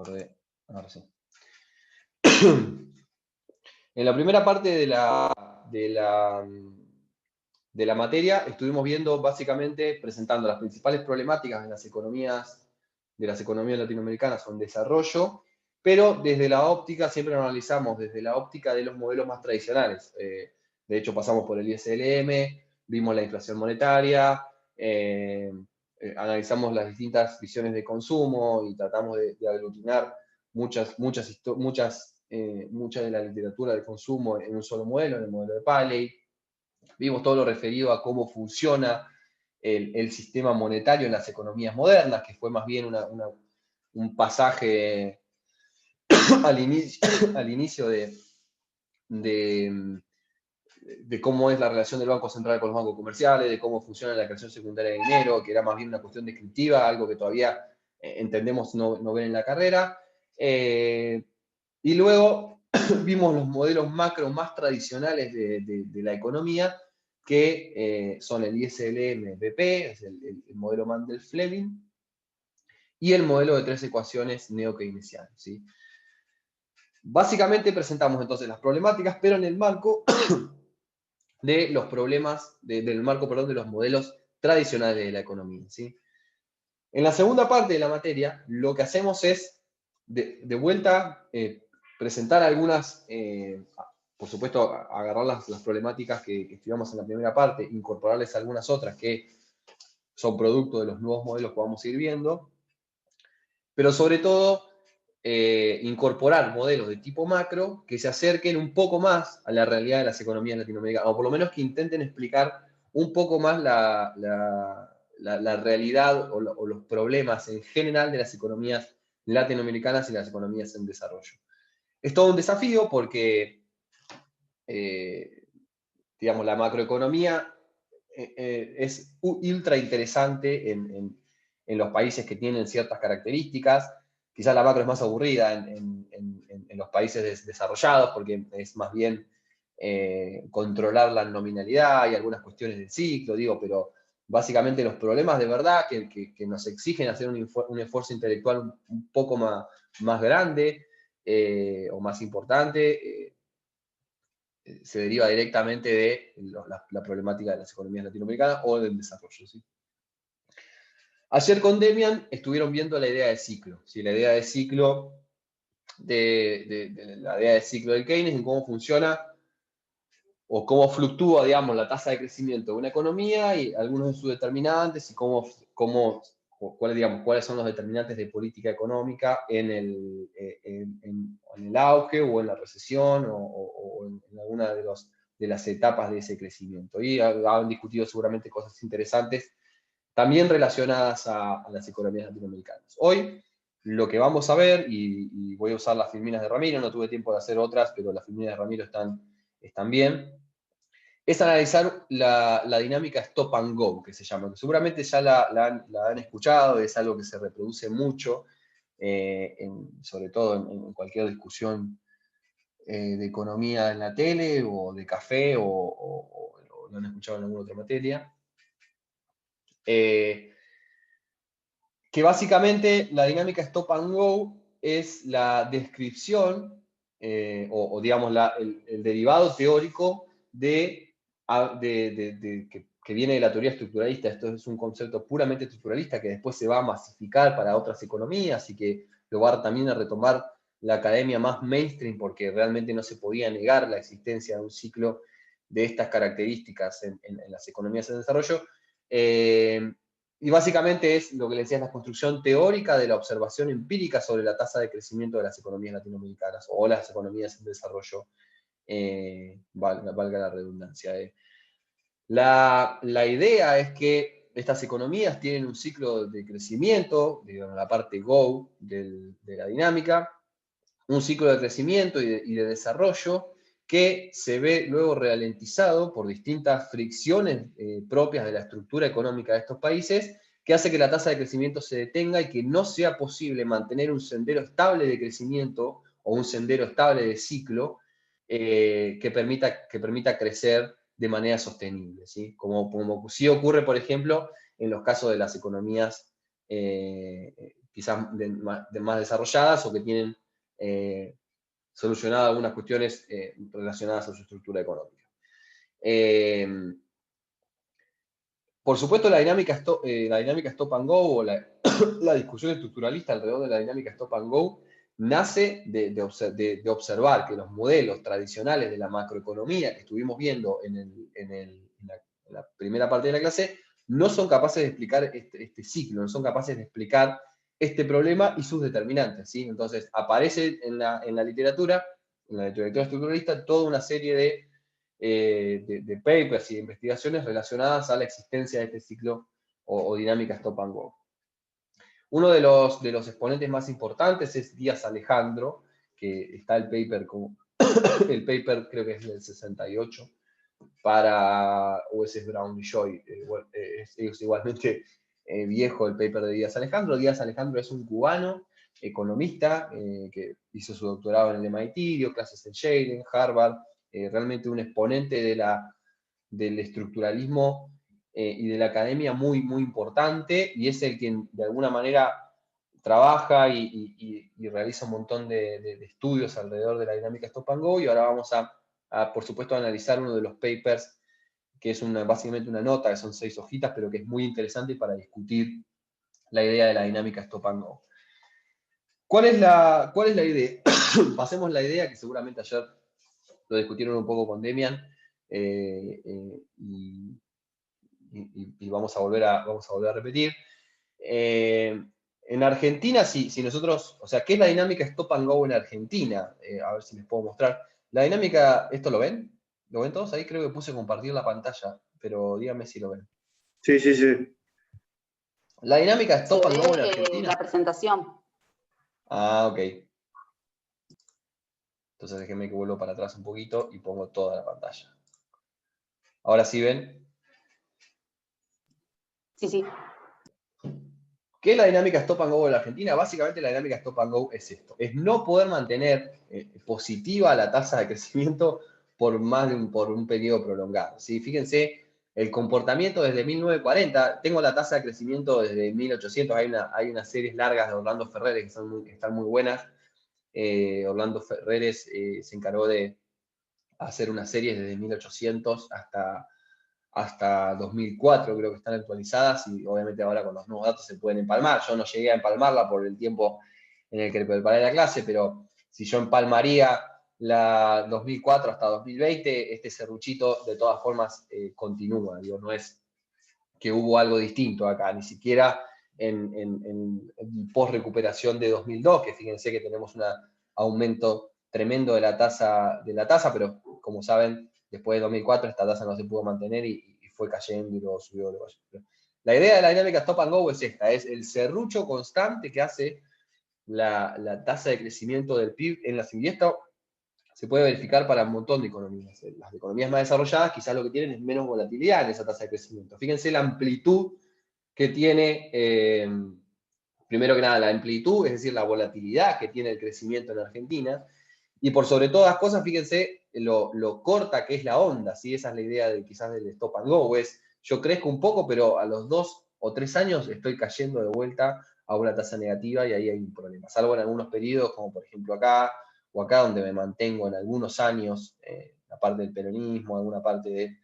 acordé. Ahora sí. En la primera parte de la materia estuvimos viendo básicamente, presentando las principales problemáticas de las economías latinoamericanas en desarrollo, pero desde la óptica, siempre lo analizamos desde la óptica de los modelos más tradicionales. De hecho, pasamos por el ISLM, vimos la inflación monetaria, analizamos las distintas visiones de consumo y tratamos de aglutinar mucha de la literatura de consumo en un solo modelo, en el modelo de Paley. Vimos todo lo referido a cómo funciona el sistema monetario en las economías modernas, que fue más bien un pasaje al inicio de cómo es la relación del Banco Central con los bancos comerciales, de cómo funciona la creación secundaria de dinero, que era más bien una cuestión descriptiva, algo que todavía entendemos no ven en la carrera. Y luego vimos los modelos macro más tradicionales de la economía, que son el ISLM-BP, es el modelo Mandel-Fleming, y el modelo de tres ecuaciones neo-keynesiano, ¿sí? Básicamente presentamos entonces las problemáticas, pero en el marco de los problemas, del marco, perdón, de los modelos tradicionales de la economía, ¿sí? En la segunda parte de la materia, lo que hacemos es, de vuelta, presentar algunas, por supuesto, agarrar las problemáticas que estudiamos en la primera parte, incorporarles algunas otras que son producto de los nuevos modelos que vamos a ir viendo, pero sobre todo incorporar modelos de tipo macro que se acerquen un poco más a la realidad de las economías latinoamericanas, o por lo menos que intenten explicar un poco más la realidad o los problemas en general de las economías latinoamericanas y las economías en desarrollo. Es todo un desafío porque, digamos, la macroeconomía es ultra interesante en los países que tienen ciertas características. Quizás la macro es más aburrida en los países desarrollados porque es más bien controlar la nominalidad y algunas cuestiones del ciclo, digo, pero básicamente los problemas de verdad que nos exigen hacer un esfuerzo intelectual un poco más grande o más importante, se deriva directamente de la problemática de las economías latinoamericanas o del desarrollo, ¿sí? Ayer con Demian estuvieron viendo la idea de ciclo, ¿sí? La idea de ciclo la idea de ciclo del Keynes, en cómo funciona o cómo fluctúa, digamos, la tasa de crecimiento de una economía y algunos de sus determinantes y cuáles son los determinantes de política económica en el auge o en la recesión o en alguna de las etapas de ese crecimiento. Y han discutido seguramente cosas interesantes también relacionadas a las economías latinoamericanas. Hoy lo que vamos a ver, y voy a usar las filminas de Ramiro, no tuve tiempo de hacer otras, pero las filminas de Ramiro están bien, es analizar la dinámica stop and go, que se llama, que seguramente ya la han escuchado, es algo que se reproduce mucho, sobre todo en cualquier discusión de economía en la tele, o de café, o lo han escuchado en alguna otra materia. Que básicamente la dinámica stop and go es la descripción, digamos, el derivado teórico que viene de la teoría estructuralista. Esto es un concepto puramente estructuralista que después se va a masificar para otras economías y que lo va también a retomar la academia más mainstream, porque realmente no se podía negar la existencia de un ciclo de estas características en las economías en desarrollo. Y básicamente es lo que le decía, es la construcción teórica de la observación empírica sobre la tasa de crecimiento de las economías latinoamericanas o las economías en desarrollo, valga la redundancia. La idea es que estas economías tienen un ciclo de crecimiento, digamos, la parte Go de la dinámica, un ciclo de crecimiento y de desarrollo que se ve luego ralentizado por distintas fricciones propias de la estructura económica de estos países, que hace que la tasa de crecimiento se detenga y que no sea posible mantener un sendero estable de crecimiento o un sendero estable de ciclo que permita crecer de manera sostenible, ¿sí? Como sí ocurre, por ejemplo, en los casos de las economías quizás más desarrolladas o que tienen solucionadas algunas cuestiones relacionadas a su estructura económica. Por supuesto, la dinámica stop and go o la discusión estructuralista alrededor de la dinámica stop and go nace de observar que los modelos tradicionales de la macroeconomía que estuvimos viendo en la primera parte de la clase no son capaces de explicar este ciclo, no son capaces de explicar este problema y sus determinantes, ¿sí? Entonces, aparece en la literatura, en la literatura estructuralista, toda una serie de papers y de investigaciones relacionadas a la existencia de este ciclo o dinámica stop and go. Uno de los exponentes más importantes es Díaz Alejandro, que está el paper creo que es del 68, para US Brown y Joy, es igualmente viejo el paper de Díaz Alejandro. Díaz Alejandro es un cubano, economista, que hizo su doctorado en el MIT, dio clases en Yale, en Harvard, realmente un exponente del estructuralismo y de la academia muy, muy importante, y es el quien de alguna manera trabaja y realiza un montón de estudios alrededor de la dinámica stop and go, y ahora vamos por supuesto, a analizar uno de los papers, que es básicamente una nota, que son 6 hojitas, pero que es muy interesante para discutir la idea de la dinámica stop and go. ¿Cuál es la idea? Pasemos la idea, que seguramente ayer lo discutieron un poco con Demian, y vamos a volver a repetir. En Argentina, si nosotros, o sea, ¿qué es la dinámica stop and go en Argentina? A ver si les puedo mostrar. La dinámica, ¿esto lo ven? ¿Lo ven todos? Ahí creo que puse compartir la pantalla, pero díganme si lo ven. Sí, sí, sí. La dinámica stop and go en Argentina. La presentación. Ah, ok. Entonces déjenme que vuelvo para atrás un poquito y pongo toda la pantalla. Ahora sí ven. Sí, sí. ¿Qué es la dinámica stop and go en la Argentina? Básicamente la dinámica stop and go es esto. Es no poder mantener positiva la tasa de crecimiento por un periodo prolongado. ¿Sí? Fíjense, el comportamiento desde 1940, tengo la tasa de crecimiento desde 1800, hay unas series largas de Orlando Ferreres que están muy buenas. Orlando Ferreres se encargó de hacer unas series desde 1800 hasta 2004, creo que están actualizadas, y obviamente ahora con los nuevos datos se pueden empalmar. Yo no llegué a empalmarla por el tiempo en el que preparé la clase, pero si yo empalmaría la 2004 hasta 2020, este serruchito de todas formas continúa. Digo, no es que hubo algo distinto acá, ni siquiera en post-recuperación de 2002, que fíjense que tenemos un aumento tremendo de la tasa, pero como saben, después de 2004 esta tasa no se pudo mantener y fue cayendo y luego subió. La idea de la dinámica stop and go es esta, es el serrucho constante que hace la tasa de crecimiento del PIB en la y esto se puede verificar para un montón de economías. Las economías más desarrolladas quizás lo que tienen es menos volatilidad en esa tasa de crecimiento. Fíjense la amplitud que tiene, primero que nada, la amplitud, es decir, la volatilidad que tiene el crecimiento en Argentina, y por sobre todas las cosas, fíjense lo corta que es la onda, ¿sí? Esa es la idea quizás del stop and go, es yo crezco un poco, pero a los 2 o 3 años estoy cayendo de vuelta a una tasa negativa y ahí hay un problema, salvo en algunos periodos, como por ejemplo acá, o acá donde me mantengo en algunos años, la parte del peronismo, alguna parte de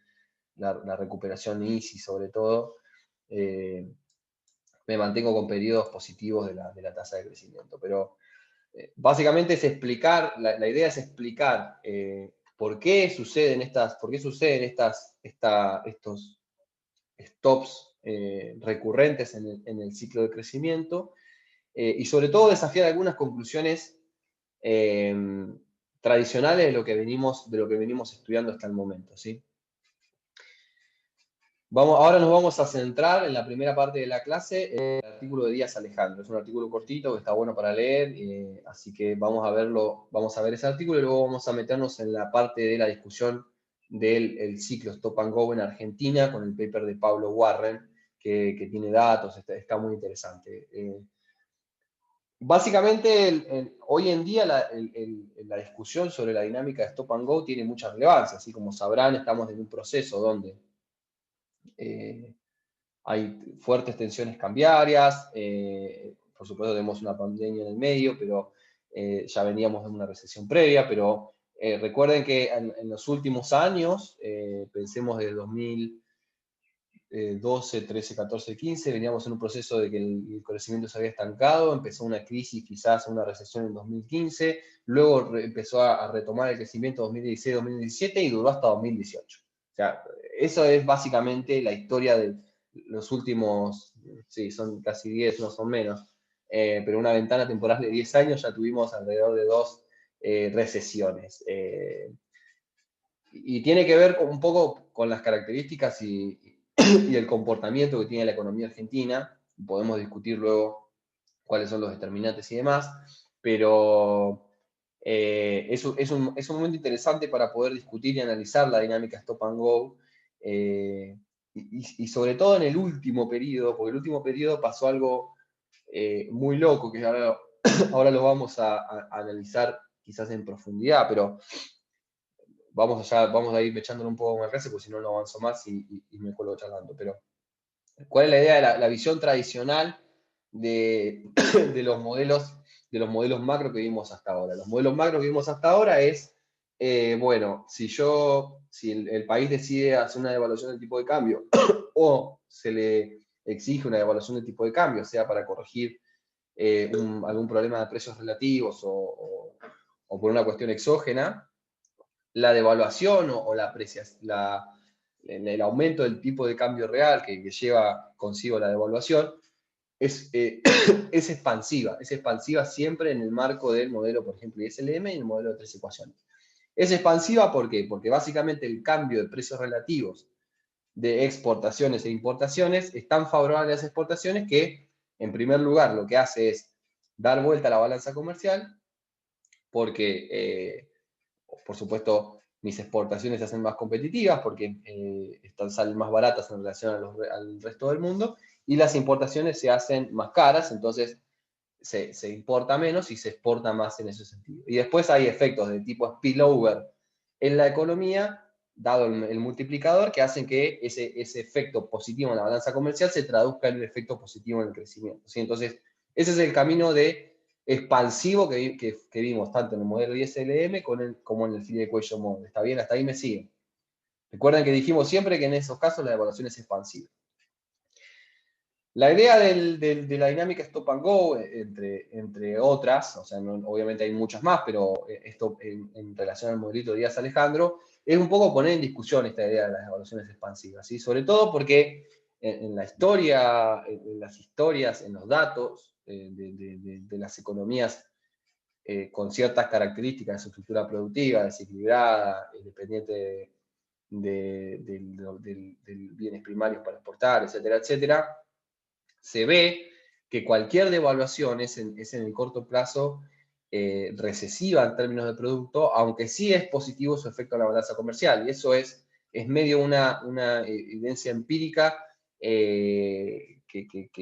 la recuperación de ISI sobre todo, me mantengo con periodos positivos de la tasa de crecimiento. Pero básicamente es explicar, la idea es explicar por qué suceden estos stops recurrentes en el ciclo de crecimiento, y sobre todo desafiar algunas conclusiones tradicionales de lo que venimos estudiando hasta el momento, ¿sí? Ahora nos vamos a centrar en la primera parte de la clase, en el artículo de Díaz Alejandro. Es un artículo cortito que está bueno para leer, así que vamos a ver ese artículo y luego vamos a meternos en la parte de la discusión del ciclo Stop and Go en Argentina con el paper de Pablo Warren, que tiene datos, está muy interesante. Básicamente, hoy en día la discusión sobre la dinámica de Stop and Go tiene mucha relevancia. Así como sabrán, estamos en un proceso donde hay fuertes tensiones cambiarias, por supuesto tenemos una pandemia en el medio, pero ya veníamos de una recesión previa, pero recuerden que en los últimos años, pensemos de 2012, 13, 14, 15, veníamos en un proceso de que el crecimiento se había estancado, empezó una crisis, quizás una recesión en 2015, luego empezó a retomar el crecimiento en 2016, 2017 y duró hasta 2018. O sea, eso es básicamente la historia de los últimos, sí, son casi 10, no son menos, pero una ventana temporal de 10 años ya tuvimos alrededor de 2 recesiones. Y tiene que ver un poco con las características y el comportamiento que tiene la economía argentina. Podemos discutir luego cuáles son los determinantes y demás, pero es un momento interesante para poder discutir y analizar la dinámica Stop and Go, y sobre todo en el último periodo, porque el último periodo pasó algo muy loco, que ahora lo vamos a analizar quizás en profundidad, pero vamos a ir echándole un poco más clase, porque si no, no avanzo más y me cuelgo charlando. Pero, ¿cuál es la idea de la visión tradicional de, de los modelos macro que vimos hasta ahora? Los modelos macro que vimos hasta ahora es, bueno, si el país decide hacer una devaluación del tipo de cambio o se le exige una devaluación del tipo de cambio, sea para corregir algún problema de precios relativos o por una cuestión exógena, la devaluación o el aumento del tipo de cambio real que lleva consigo la devaluación es expansiva siempre en el marco del modelo, por ejemplo, ISLM y el modelo de 3 ecuaciones. Es expansiva, ¿por qué? Porque básicamente el cambio de precios relativos de exportaciones e importaciones es tan favorable a las exportaciones que, en primer lugar, lo que hace es dar vuelta a la balanza comercial, porque por supuesto, mis exportaciones se hacen más competitivas porque salen más baratas en relación al resto del mundo, y las importaciones se hacen más caras, entonces se importa menos y se exporta más en ese sentido. Y después hay efectos de tipo spillover en la economía, dado el multiplicador, que hacen que ese efecto positivo en la balanza comercial se traduzca en un efecto positivo en el crecimiento. ¿Sí? Entonces, ese es el camino expansivo que vimos tanto en el modelo ISLM como en el Philly Equation Model. ¿Está bien? Hasta ahí me siguen. Recuerden que dijimos siempre que en esos casos la evaluación es expansiva. La idea de la dinámica Stop and Go, entre otras, o sea, obviamente hay muchas más, pero esto en relación al modelito de Díaz Alejandro, es un poco poner en discusión esta idea de las evaluaciones expansivas, ¿sí? Sobre todo porque en la historia, en las historias, en los datos de las economías con ciertas características de su estructura productiva, desequilibrada, dependiente de bienes primarios para exportar, etcétera, etcétera, se ve que cualquier devaluación es en el corto plazo recesiva en términos de producto, aunque sí es positivo su efecto en la balanza comercial. Y eso es medio una evidencia empírica que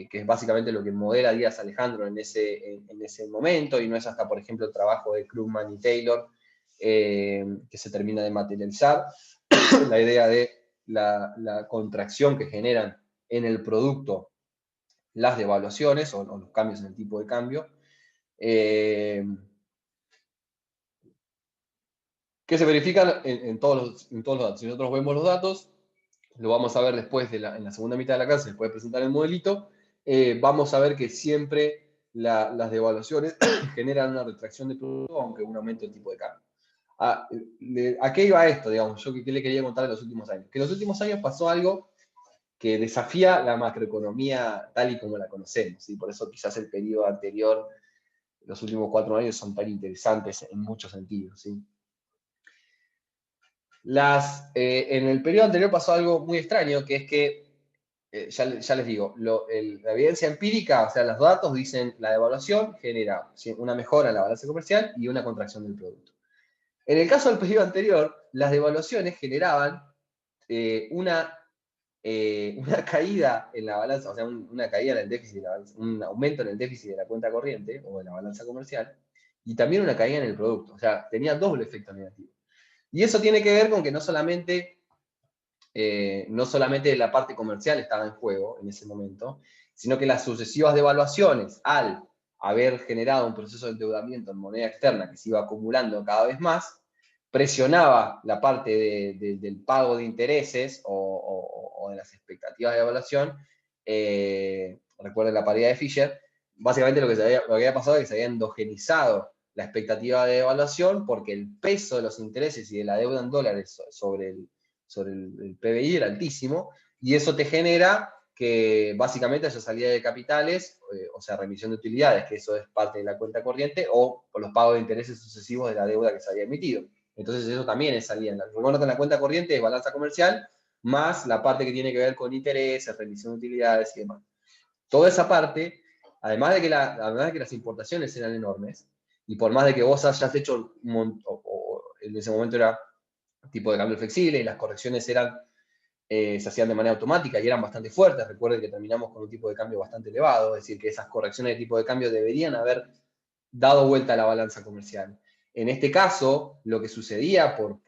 es básicamente lo que modela Díaz Alejandro en ese momento, y no es hasta, por ejemplo, el trabajo de Krugman y Taylor que se termina de materializar la idea de la contracción que generan en el producto las devaluaciones o los cambios en el tipo de cambio, que se verifican en todos los datos. Si nosotros vemos los datos, lo vamos a ver después en la segunda mitad de la clase, después de presentar el modelito, vamos a ver que siempre las devaluaciones generan una retracción de producto, aunque un aumento del tipo de cambio. ¿A qué iba esto, digamos? Yo qué le quería contar en los últimos años. Que en los últimos años pasó algo que desafía la macroeconomía tal y como la conocemos, y por eso quizás el periodo anterior, los últimos 4 años, son tan interesantes en muchos sentidos. ¿Sí? En el periodo anterior pasó algo muy extraño, que es que, ya les digo, la evidencia empírica, o sea, los datos dicen la devaluación genera una mejora en la balanza comercial y una contracción del producto. En el caso del periodo anterior, las devaluaciones generaban una caída en la balanza, o sea, una caída en el déficit, un aumento en el déficit de la cuenta corriente o de la balanza comercial, y también una caída en el producto. O sea, tenía doble efecto negativo. Y eso tiene que ver con que no solamente la parte comercial estaba en juego en ese momento, sino que las sucesivas devaluaciones, al haber generado un proceso de endeudamiento en moneda externa que se iba acumulando cada vez más, presionaba la parte del pago de intereses o de las expectativas de evaluación. Recuerden la paridad de Fisher. Básicamente lo que había pasado es que se había endogenizado la expectativa de evaluación porque el peso de los intereses y de la deuda en dólares sobre el PBI era altísimo, y eso te genera que básicamente haya salida de capitales, o sea, remisión de utilidades, que eso es parte de la cuenta corriente, o los pagos de intereses sucesivos de la deuda que se había emitido. Entonces eso también es salida. Recuerda que en la cuenta corriente es balanza comercial, más la parte que tiene que ver con intereses, remisión de utilidades y demás. Toda esa parte, además de que las importaciones eran enormes, y por más de que vos hayas hecho, en ese momento era tipo de cambio flexible, y las correcciones se hacían de manera automática y eran bastante fuertes. Recuerden que terminamos con un tipo de cambio bastante elevado, es decir, que esas correcciones de tipo de cambio deberían haber dado vuelta a la balanza comercial. En este caso, lo que sucedía, por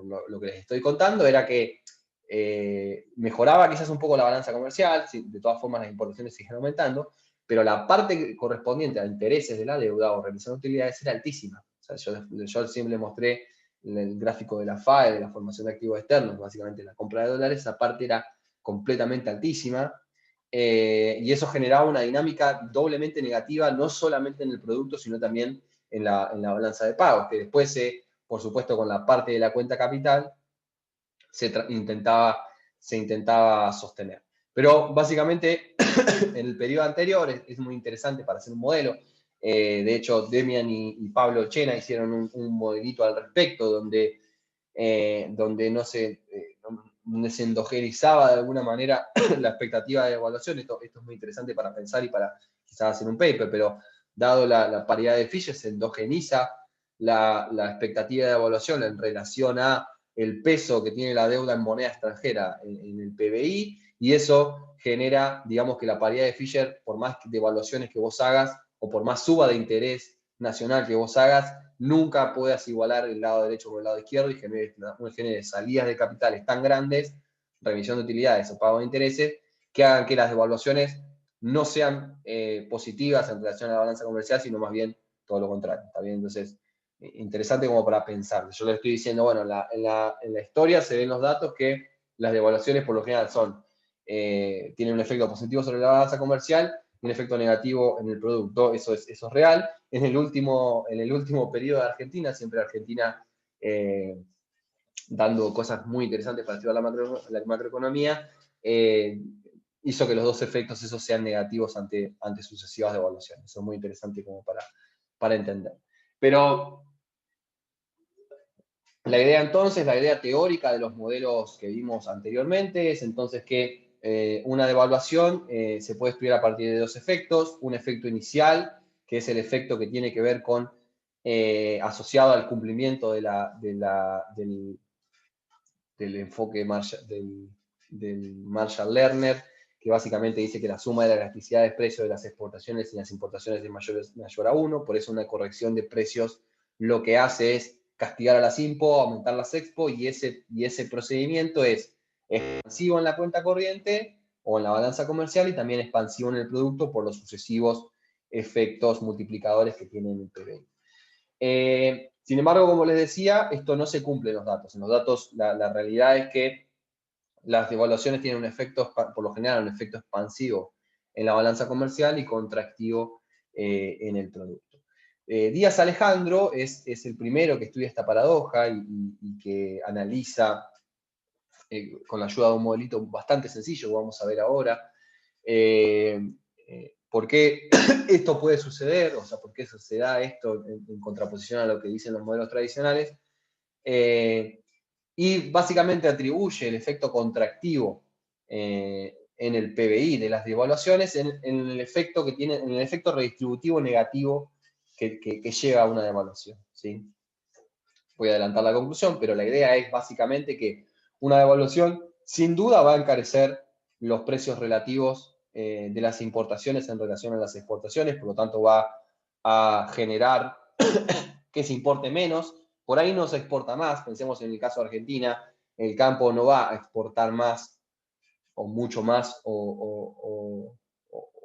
lo que les estoy contando, era que mejoraba quizás un poco la balanza comercial, de todas formas las importaciones siguen aumentando, pero la parte correspondiente a intereses de la deuda o remisión de utilidades era altísima. O sea, yo siempre mostré el gráfico de la FAE, de la formación de activos externos, básicamente la compra de dólares, esa parte era completamente altísima, y eso generaba una dinámica doblemente negativa, no solamente en el producto, sino también en la balanza de pagos, que después, por supuesto, con la parte de la cuenta capital, se intentaba sostener. Pero básicamente, en el periodo anterior es muy interesante para hacer un modelo. De hecho, Demian y Pablo Chena hicieron un modelito al respecto, donde donde se endogenizaba de alguna manera la expectativa de evaluación. Esto es muy interesante para pensar y para quizás hacer un paper, pero dado la paridad de Fisher, se endogeniza la expectativa de evaluación en relación a el peso que tiene la deuda en moneda extranjera en el PBI, y eso genera, digamos, que la paridad de Fisher, por más devaluaciones que vos hagas, o por más suba de interés nacional que vos hagas, nunca puedas igualar el lado derecho con el lado izquierdo y genere salidas de capitales tan grandes, remisión de utilidades o pago de intereses, que hagan que las devaluaciones no sean positivas en relación a la balanza comercial, sino más bien todo lo contrario. ¿Está bien? Entonces, interesante como para pensar. Yo le estoy diciendo, bueno, en la historia se ven los datos que las devaluaciones por lo general tienen un efecto positivo sobre la balanza comercial y un efecto negativo en el producto. Eso es real. En el último periodo de Argentina, siempre Argentina dando cosas muy interesantes para estudiar la macroeconomía, hizo que los dos efectos esos sean negativos ante sucesivas devaluaciones. Eso es muy interesante como para entender. Pero la idea teórica de los modelos que vimos anteriormente es entonces que una devaluación se puede estudiar a partir de dos efectos. Un efecto inicial, que es el efecto que tiene que ver con asociado al cumplimiento del enfoque del Marshall-Lerner, que básicamente dice que la suma de la elasticidad de precios de las exportaciones y las importaciones es mayor a 1, por eso una corrección de precios lo que hace es castigar a las IMPO, aumentar las EXPO, y ese procedimiento es expansivo en la cuenta corriente o en la balanza comercial, y también expansivo en el producto por los sucesivos efectos multiplicadores que tiene el PBI. Sin embargo, como les decía, esto no se cumple en los datos. En los datos, la realidad es que las devaluaciones tienen un efecto, por lo general, un efecto expansivo en la balanza comercial y contractivo en el producto. Díaz Alejandro es el primero que estudia esta paradoja y que analiza con la ayuda de un modelito bastante sencillo que vamos a ver ahora, por qué esto puede suceder, o sea, por qué se da esto en contraposición a lo que dicen los modelos tradicionales, y básicamente atribuye el efecto contractivo en el PBI de las devaluaciones en el efecto que tiene, en el efecto redistributivo negativo que lleva a una devaluación, ¿sí? Voy a adelantar la conclusión, pero la idea es básicamente que una devaluación sin duda va a encarecer los precios relativos de las importaciones en relación a las exportaciones, por lo tanto va a generar que se importe menos. Por ahí no se exporta más, pensemos en el caso de Argentina, el campo no va a exportar más o mucho más o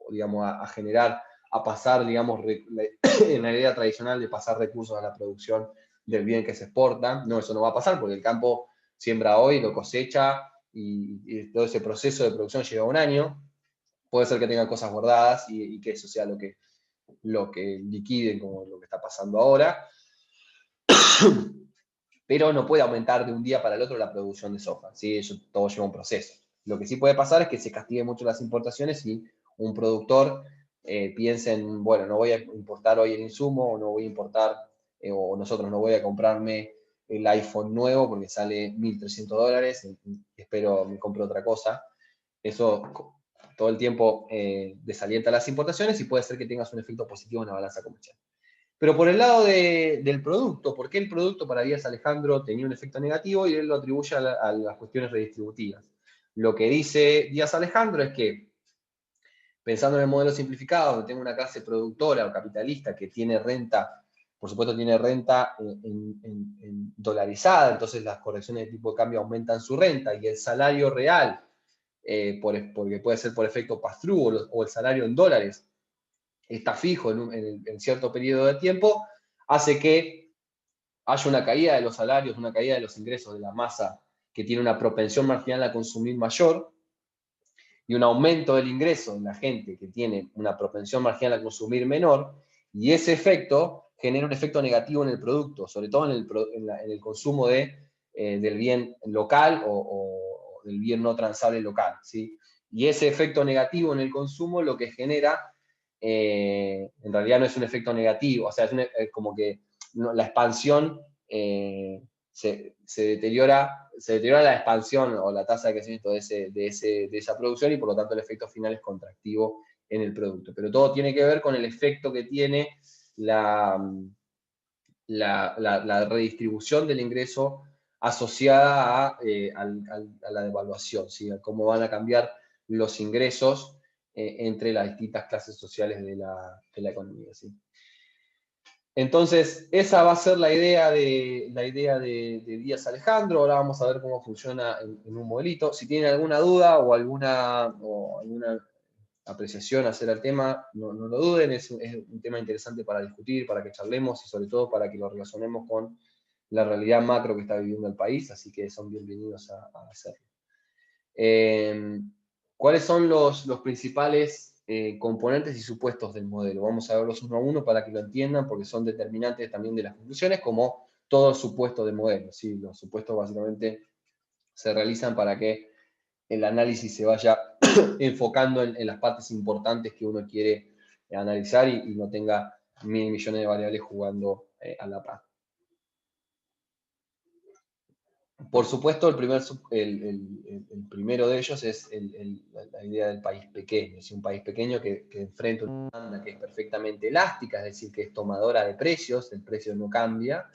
digamos, a generar, a pasar, digamos, en la idea tradicional de pasar recursos a la producción del bien que se exporta. No, eso no va a pasar porque el campo siembra hoy, lo cosecha y todo ese proceso de producción lleva un año. Puede ser que tengan cosas guardadas y que eso sea lo que liquiden, como lo que está pasando ahora. Pero no puede aumentar de un día para el otro la producción de soja, ¿sí? Eso todo lleva un proceso. Lo que sí puede pasar es que se castigue mucho las importaciones y un productor piensa en, bueno, no voy a importar hoy el insumo, o no voy a importar, o nosotros no voy a comprarme el iPhone nuevo porque sale $1.300, espero me compre otra cosa. Eso todo el tiempo desalienta las importaciones y puede ser que tengas un efecto positivo en la balanza comercial. Pero por el lado del producto, ¿por qué el producto para Díaz Alejandro tenía un efecto negativo? Y él lo atribuye a las cuestiones redistributivas. Lo que dice Díaz Alejandro es que, pensando en el modelo simplificado, donde tengo una clase productora o capitalista que tiene renta, por supuesto tiene renta en dolarizada, entonces las correcciones de tipo de cambio aumentan su renta, y el salario real, porque puede ser por efecto pass-through, o el salario en dólares, está fijo en cierto periodo de tiempo, hace que haya una caída de los salarios, una caída de los ingresos de la masa que tiene una propensión marginal a consumir mayor, y un aumento del ingreso en la gente que tiene una propensión marginal a consumir menor, y ese efecto genera un efecto negativo en el producto, sobre todo en el consumo del bien local o del bien no transable local, ¿sí? Y ese efecto negativo en el consumo lo que genera, en realidad no es un efecto negativo, o sea, es como que la expansión se deteriora la expansión o la tasa de crecimiento de esa producción, y por lo tanto el efecto final es contractivo en el producto. Pero todo tiene que ver con el efecto que tiene la redistribución del ingreso asociada a la devaluación, ¿sí? A cómo van a cambiar los ingresos entre las distintas clases sociales de la economía, ¿sí? Entonces, esa va a ser la idea de Díaz Alejandro. Ahora vamos a ver cómo funciona en un modelito. Si tienen alguna duda o alguna apreciación hacer al tema, no lo duden. Es un tema interesante para discutir, para que charlemos y sobre todo para que lo relacionemos con la realidad macro que está viviendo el país. Así que son bienvenidos a hacerlo. ¿Cuáles son los principales componentes y supuestos del modelo? Vamos a verlos uno a uno para que lo entiendan, porque son determinantes también de las conclusiones, como todo supuesto de modelo, ¿sí? Los supuestos básicamente se realizan para que el análisis se vaya enfocando en las partes importantes que uno quiere analizar y no tenga mil millones de variables jugando a la par. Por supuesto, el primero de ellos es la idea del país pequeño. Es un país pequeño que enfrenta una demanda que es perfectamente elástica, es decir, que es tomadora de precios, el precio no cambia,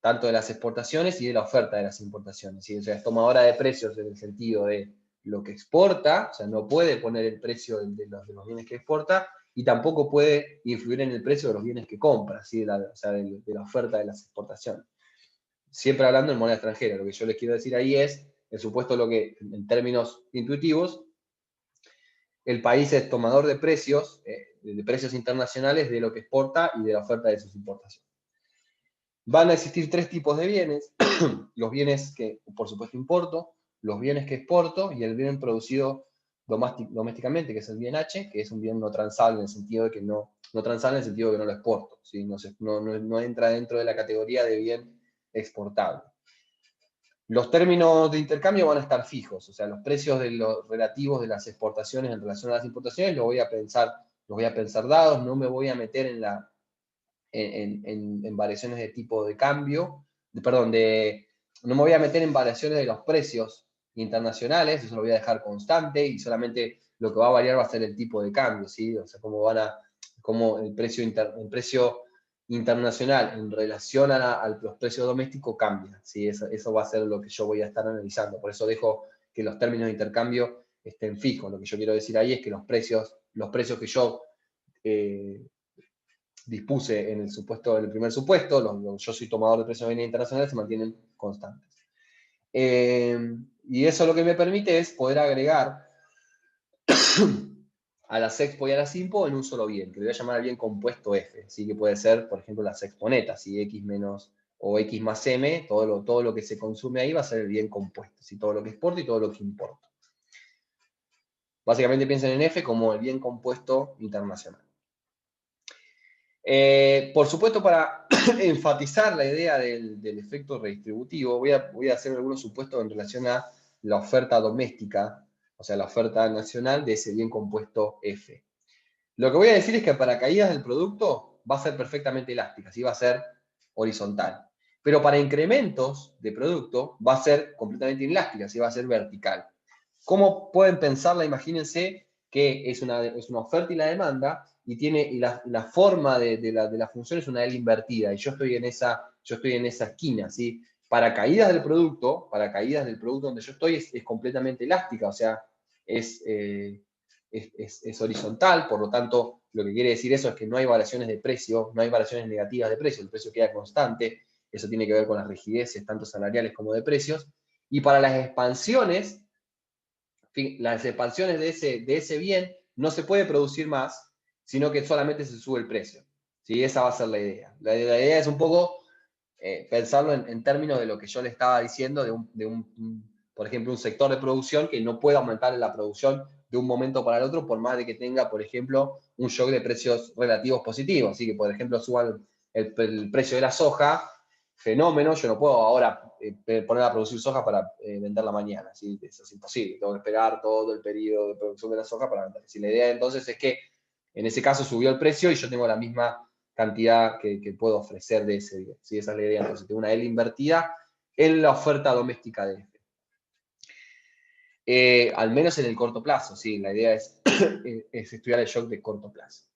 tanto de las exportaciones y de la oferta de las importaciones, ¿sí? O sea, es tomadora de precios en el sentido de lo que exporta, o sea, no puede poner el precio de los bienes que exporta, y tampoco puede influir en el precio de los bienes que compra, ¿sí? O sea, de la oferta de las exportaciones. Siempre hablando en moneda extranjera. Lo que yo les quiero decir ahí es, el supuesto, lo que en términos intuitivos, el país es tomador de precios internacionales de lo que exporta y de la oferta de sus importaciones. Van a existir tres tipos de bienes: los bienes que, por supuesto, importo, los bienes que exporto y el bien producido domésticamente, que es el bien H, que es un bien no transable en el sentido de que no transable en el sentido de que no lo exporto, ¿sí? No entra dentro de la categoría de bien exportable. Los términos de intercambio van a estar fijos, o sea, los precios de los relativos de las exportaciones en relación a las importaciones los voy a pensar dados, no me voy a meter en variaciones de tipo de cambio, no me voy a meter en variaciones de los precios internacionales, eso lo voy a dejar constante, y solamente lo que va a variar va a ser el tipo de cambio, ¿sí? O sea, cómo el precio internacional en relación a los precios domésticos cambia, ¿sí? Eso va a ser lo que yo voy a estar analizando. Por eso dejo que los términos de intercambio estén fijos. Lo que yo quiero decir ahí es que los precios que yo dispuse en el primer supuesto, yo soy tomador de precios de bienes internacionales, se mantienen constantes. Y eso lo que me permite es poder agregar a la sexpo y a la simpo en un solo bien, que le voy a llamar al bien compuesto F, ¿sí? Que puede ser, por ejemplo, la sexponeta, ¿sí? X menos o X más M, todo lo que se consume ahí va a ser el bien compuesto, ¿sí? Todo lo que exporto y todo lo que importo. Básicamente piensen en F como el bien compuesto internacional. Por supuesto, para enfatizar la idea del efecto redistributivo, voy a hacer algunos supuestos en relación a la oferta doméstica, o sea, la oferta nacional de ese bien compuesto F. Lo que voy a decir es que para caídas del producto va a ser perfectamente elástica, ¿sí? Va a ser horizontal. Pero para incrementos de producto va a ser completamente inelástica, ¿sí? Va a ser vertical. ¿Cómo pueden pensarla? Imagínense que es una oferta y la demanda, y la forma de la función es una L invertida, y yo estoy en esa esquina, ¿sí? Para caídas del producto donde yo estoy es completamente elástica, o sea, es horizontal, por lo tanto, lo que quiere decir eso es que no hay variaciones de precio, no hay variaciones negativas de precio, el precio queda constante, eso tiene que ver con las rigideces, tanto salariales como de precios, y para las expansiones de ese bien no se puede producir más, sino que solamente se sube el precio. ¿Sí? Esa va a ser la idea. La idea es un poco pensarlo en términos de lo que yo le estaba diciendo, por ejemplo, un sector de producción que no puede aumentar la producción de un momento para el otro, por más de que tenga, por ejemplo, un shock de precios relativos positivos. Así que, por ejemplo, suban el precio de la soja, fenómeno, yo no puedo ahora poner a producir soja para venderla mañana, ¿sí? Eso es imposible, tengo que esperar todo el periodo de producción de la soja para vender. Si la idea entonces es que en ese caso subió el precio y yo tengo la misma cantidad que puedo ofrecer de ese bien, ¿sí? Esa es la idea, entonces tengo una L invertida en la oferta doméstica de F. Al menos en el corto plazo, ¿sí? La idea es estudiar el shock de corto plazo.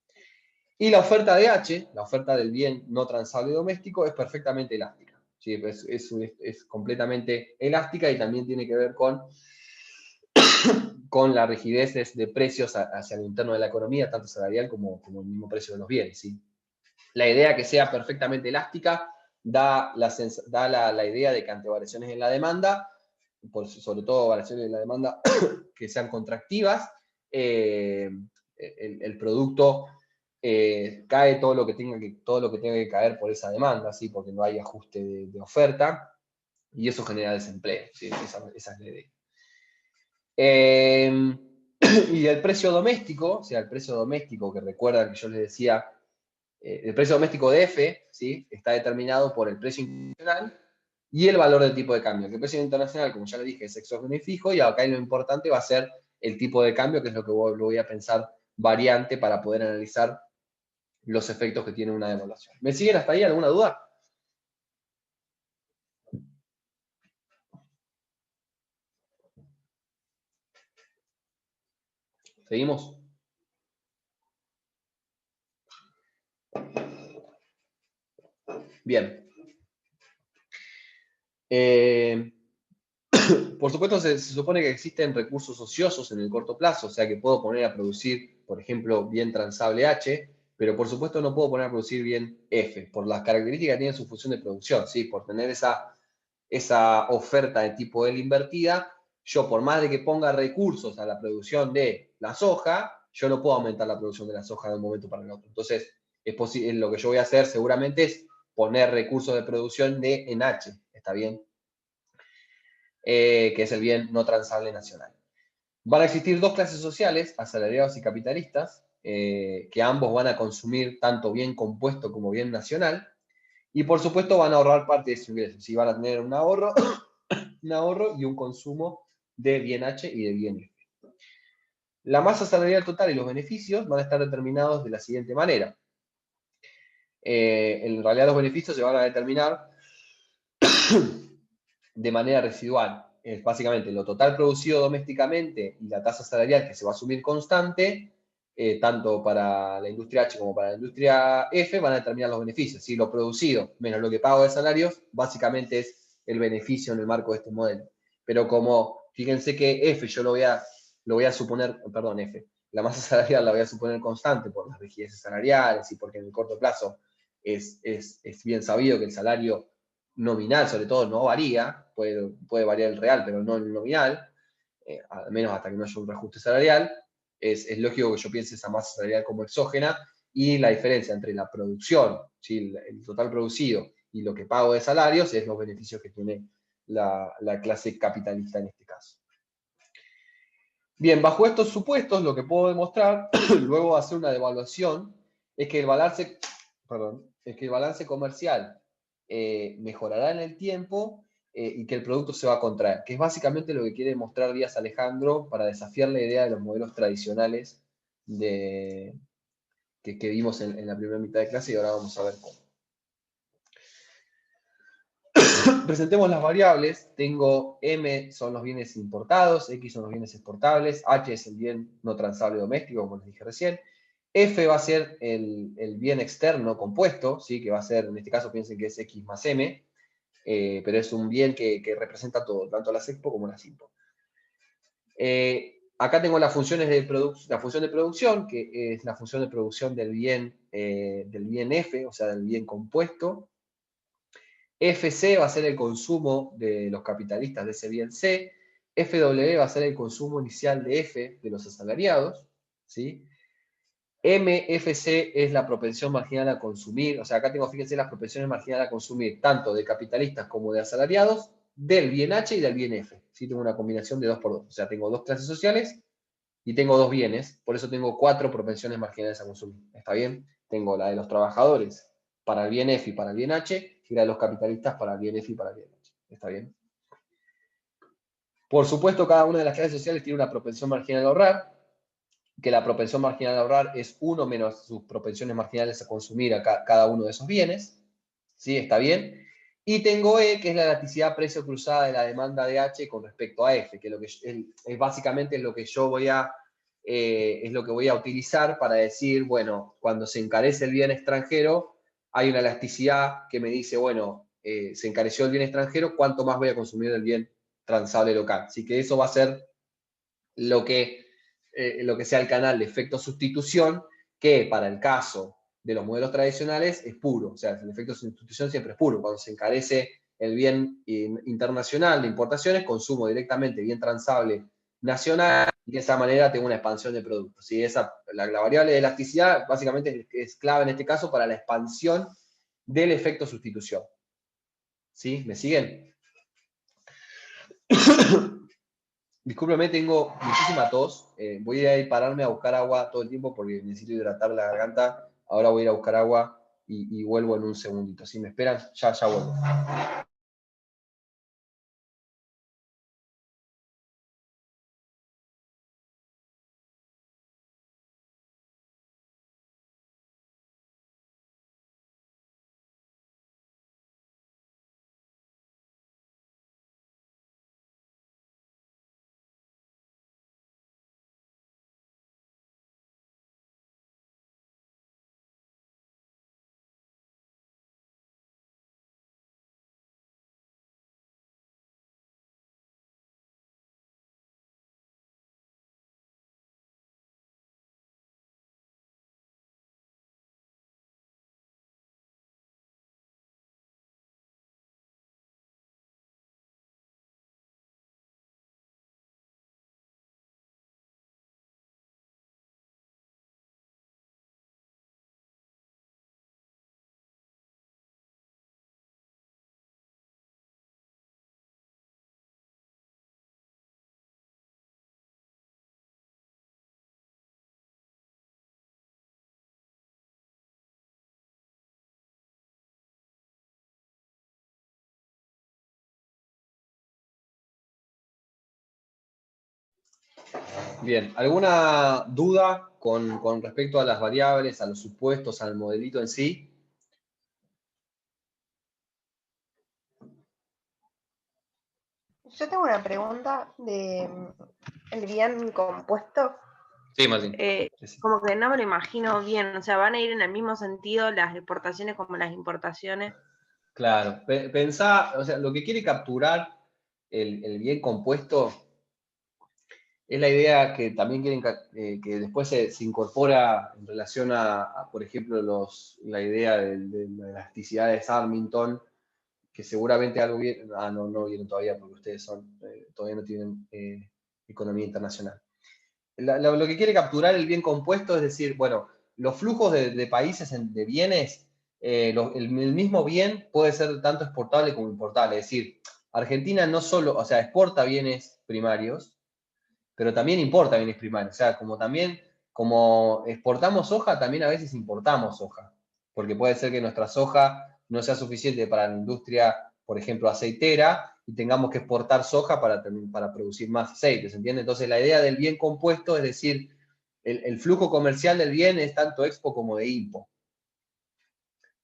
Y la oferta de H, la oferta del bien no transable doméstico, es perfectamente elástica. ¿Sí? Es completamente elástica y también tiene que ver con la rigidez de precios hacia el interno de la economía, tanto salarial como el mismo precio de los bienes. ¿Sí? La idea que sea perfectamente elástica da la idea de que ante variaciones en la demanda, sobre todo variaciones en la demanda que sean contractivas, el producto cae todo lo que tenga que caer por esa demanda, ¿sí? Porque no hay ajuste de oferta, y eso genera desempleo, ¿sí? Esa es la idea. Y el precio doméstico, o sea, el precio doméstico, que recuerdan que yo les decía, el precio doméstico de F, ¿sí? Está determinado por el precio internacional y el valor del tipo de cambio. El precio internacional, como ya le dije, es exógeno y fijo, y acá lo importante va a ser el tipo de cambio, que es lo que lo voy a pensar variante para poder analizar los efectos que tiene una devaluación. ¿Me siguen hasta ahí? ¿Alguna duda? ¿Seguimos? Bien. Por supuesto, se supone que existen recursos ociosos en el corto plazo, o sea que puedo poner a producir, por ejemplo, bien transable H, pero por supuesto no puedo poner a producir bien F, por las características que tiene su función de producción, ¿sí? Por tener esa oferta de tipo L invertida, yo por más de que ponga recursos a la producción de la soja, yo no puedo aumentar la producción de la soja de un momento para el otro. Entonces, lo que yo voy a hacer seguramente es poner recursos de producción en H, ¿está bien? Que es el bien no transable nacional. Van a existir dos clases sociales, asalariados y capitalistas, que ambos van a consumir tanto bien compuesto como bien nacional, y por supuesto van a ahorrar parte de sus ingresos, y van a tener un ahorro, y un consumo de bien H y de bien F. La masa salarial total y los beneficios van a estar determinados de la siguiente manera. En realidad los beneficios se van a determinar de manera residual. Es básicamente lo total producido domésticamente y la tasa salarial que se va a asumir constante, tanto para la industria H como para la industria F, van a determinar los beneficios. Si lo producido menos lo que pago de salarios, básicamente es el beneficio en el marco de este modelo. Pero como, fíjense que F yo lo voy a suponer, perdón, F, la masa salarial la voy a suponer constante por las rigideces salariales y porque en el corto plazo es bien sabido que el salario nominal, sobre todo, no varía, puede variar el real, pero no el nominal, al menos hasta que no haya un reajuste salarial. es lógico que yo piense esa masa salarial como exógena, y la diferencia entre la producción, ¿sí? El total producido, y lo que pago de salarios es los beneficios que tiene la clase capitalista en este caso. Bien, bajo estos supuestos, lo que puedo demostrar, luego de hacer una devaluación, es que el balance, comercial mejorará en el tiempo y que el producto se va a contraer, que es básicamente lo que quiere mostrar Díaz Alejandro para desafiar la idea de los modelos tradicionales que vimos en la primera mitad de clase, y ahora vamos a ver cómo. Presentemos las variables. Tengo M son los bienes importados, X son los bienes exportables, H es el bien no transable doméstico, como les dije recién. F va a ser el bien externo compuesto, ¿sí? Que va a ser, en este caso piensen que es X más M, pero es un bien que representa todo, tanto las expo como las impo. Acá tengo las funciones la función de producción, que es la función de producción del bien F, o sea, del bien compuesto. FC va a ser el consumo de los capitalistas de ese bien C. FW va a ser el consumo inicial de F de los asalariados, ¿sí? MFC es la propensión marginal a consumir, o sea, acá tengo, fíjense, las propensiones marginales a consumir, tanto de capitalistas como de asalariados, del bien H y del bien F. ¿Sí? Tengo una combinación de 2 por 2, o sea, tengo 2 clases sociales y tengo 2 bienes, por eso tengo 4 propensiones marginales a consumir. ¿Está bien? Tengo la de los trabajadores para el bien F y para el bien H, y la de los capitalistas para el bien F y para el bien H. ¿Está bien? Por supuesto, cada una de las clases sociales tiene una propensión marginal a ahorrar, que la propensión marginal a ahorrar es 1 menos sus propensiones marginales a consumir a cada uno de esos bienes. ¿Sí? ¿Está bien? Y tengo E, que es la elasticidad precio cruzada de la demanda de H con respecto a F, que es básicamente lo que yo voy a es lo que voy a utilizar para decir, bueno, cuando se encarece el bien extranjero, hay una elasticidad que me dice, bueno, se encareció el bien extranjero, ¿cuánto más voy a consumir del bien transable local? Así que eso va a ser lo que sea el canal de efecto sustitución, que para el caso de los modelos tradicionales es puro. O sea, el efecto sustitución siempre es puro. Cuando se encarece el bien internacional de importaciones, consumo directamente bien transable nacional, y de esa manera tengo una expansión de productos. ¿Sí? La variable de elasticidad básicamente es clave en este caso para la expansión del efecto sustitución. ¿Sí? ¿Me siguen? Discúlpeme, tengo muchísima tos. Voy a ir pararme a buscar agua todo el tiempo porque necesito hidratar la garganta. Ahora voy a ir a buscar agua y vuelvo en un segundito. Si me esperan, ya vuelvo. Bien, ¿alguna duda con respecto a las variables, a los supuestos, al modelito en sí? Yo tengo una pregunta de el bien compuesto. Sí, Martín. Como que no me lo imagino bien, o sea, van a ir en el mismo sentido las exportaciones como las importaciones. Claro, pensá, o sea, lo que quiere capturar el bien compuesto es la idea que también quieren que después se incorpora en relación por ejemplo, la idea de la elasticidad de Sarmington, que seguramente algo viene, no vienen todavía porque ustedes todavía no tienen economía internacional. lo que quiere capturar el bien compuesto es decir, bueno, los flujos de países de bienes, el mismo bien puede ser tanto exportable como importable. Es decir, Argentina no solo, o sea, exporta bienes primarios, pero también importa bienes primarios. O sea, como exportamos soja, también a veces importamos soja. Porque puede ser que nuestra soja no sea suficiente para la industria, por ejemplo, aceitera, y tengamos que exportar soja para producir más aceite, ¿se entiende? Entonces, la idea del bien compuesto es decir, el flujo comercial del bien es tanto expo como de impo.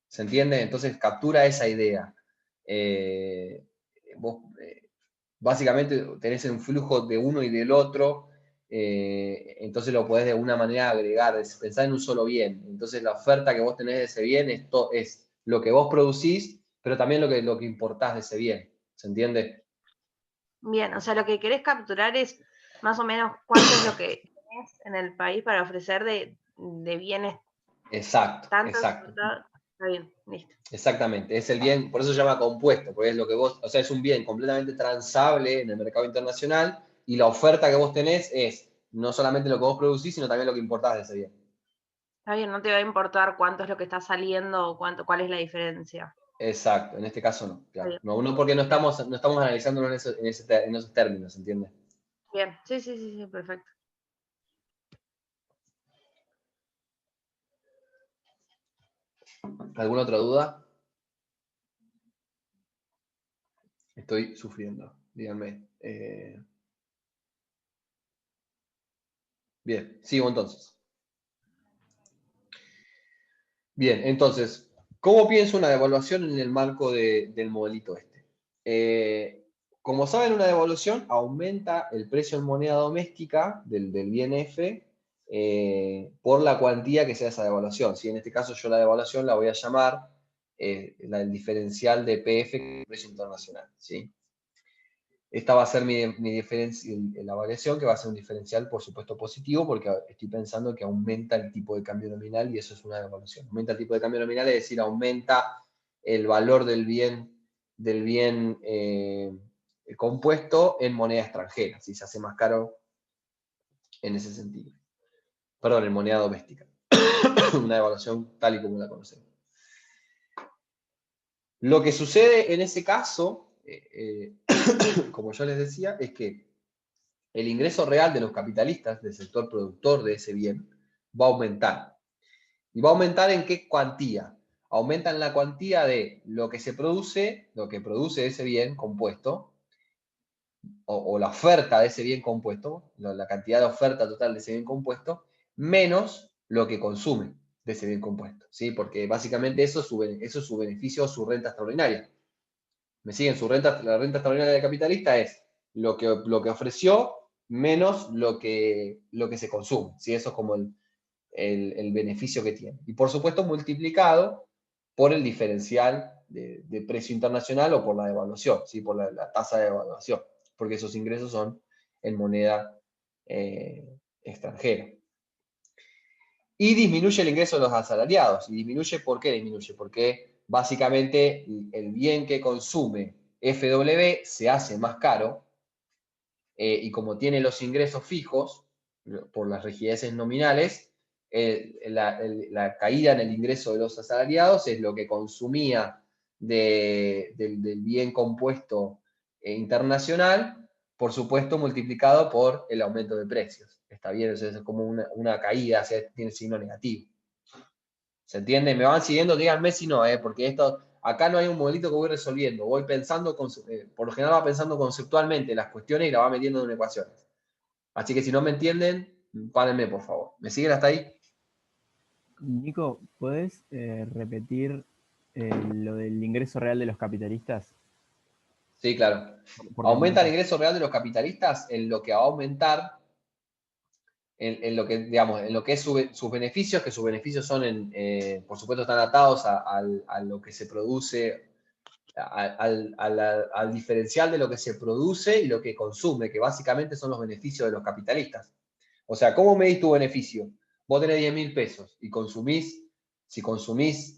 ¿Se entiende? Entonces, captura esa idea. Vos, básicamente, tenés un flujo de uno y del otro, entonces lo podés de alguna manera agregar, pensar en un solo bien. Entonces, la oferta que vos tenés de ese bien es lo que vos producís, pero también lo que importás de ese bien. ¿Se entiende? Bien, o sea, lo que querés capturar es más o menos cuánto es lo que tenés en el país para ofrecer de bienes Exacto, tanto exacto. exportados. Está bien, listo. Exactamente, es el bien, por eso se llama compuesto, porque es lo que vos, o sea, es un bien completamente transable en el mercado internacional y la oferta que vos tenés es no solamente lo que vos producís, sino también lo que importás de ese bien. Está bien, no te va a importar cuánto es lo que está saliendo o cuál es la diferencia. Exacto, en este caso no, Está claro. bien, No, porque bien, no estamos analizándolo en esos términos, ¿entiendes? bien. Sí, sí, sí, sí, perfecto. ¿Alguna otra duda? Estoy sufriendo, díganme. Bien, sigo entonces. Bien, entonces, ¿cómo pienso una devaluación en el marco del modelito este? Como saben, una devaluación aumenta el precio en moneda doméstica del bien F por la cuantía que sea esa devaluación. ¿Sí? En este caso yo la devaluación la voy a llamar el diferencial de PF con el precio internacional. ¿Sí? Esta va a ser mi diferencia, la variación, que va a ser un diferencial, por supuesto, positivo, porque estoy pensando que aumenta el tipo de cambio nominal y eso es una devaluación. Aumenta el tipo de cambio nominal, es decir, aumenta el valor del bien compuesto en moneda extranjera, si se hace más caro en ese sentido. Perdón, en moneda doméstica. Una devaluación tal y como la conocemos. Lo que sucede en ese caso, como yo les decía, es que el ingreso real de los capitalistas del sector productor de ese bien va a aumentar. ¿Y va a aumentar en qué cuantía? Aumenta en la cuantía de lo que se produce, lo que produce ese bien compuesto, o la oferta de ese bien compuesto, la cantidad de oferta total de ese bien compuesto, menos lo que consume de ese bien compuesto. ¿Sí? Porque básicamente eso es su beneficio, su renta extraordinaria. ¿Me siguen? La renta extraordinaria del capitalista es lo que ofreció menos lo que se consume. ¿Sí? Eso es como el beneficio que tiene. Y por supuesto multiplicado por el diferencial de precio internacional o por la devaluación, ¿sí? Por la tasa de devaluación, porque esos ingresos son en moneda extranjera. Y disminuye el ingreso de los asalariados. ¿Y disminuye por qué disminuye? Porque básicamente el bien que consume FW se hace más caro y como tiene los ingresos fijos por las rigideces nominales, la caída en el ingreso de los asalariados es lo que consumía del bien compuesto internacional, por supuesto multiplicado por el aumento de precios. Está bien, eso es como una caída, o sea, tiene signo negativo. ¿Se entiende? Me van siguiendo, díganme si no, porque acá no hay un modelito que voy resolviendo, voy pensando, por lo general va pensando conceptualmente las cuestiones y la va metiendo en ecuaciones. Así que si no me entienden, párenme por favor. ¿Me siguen hasta ahí? Nico, ¿podés repetir lo del ingreso real de los capitalistas? Sí, claro. Porque me Aumenta el mataste. ingreso real de los capitalistas en lo que va a aumentar, en lo que, digamos, en lo que es sus beneficios, que sus beneficios son, por supuesto, están atados a lo que se produce, al diferencial de lo que se produce y lo que consume, que básicamente son los beneficios de los capitalistas. O sea, ¿cómo medís tu beneficio? Vos tenés 10.000 pesos y si consumís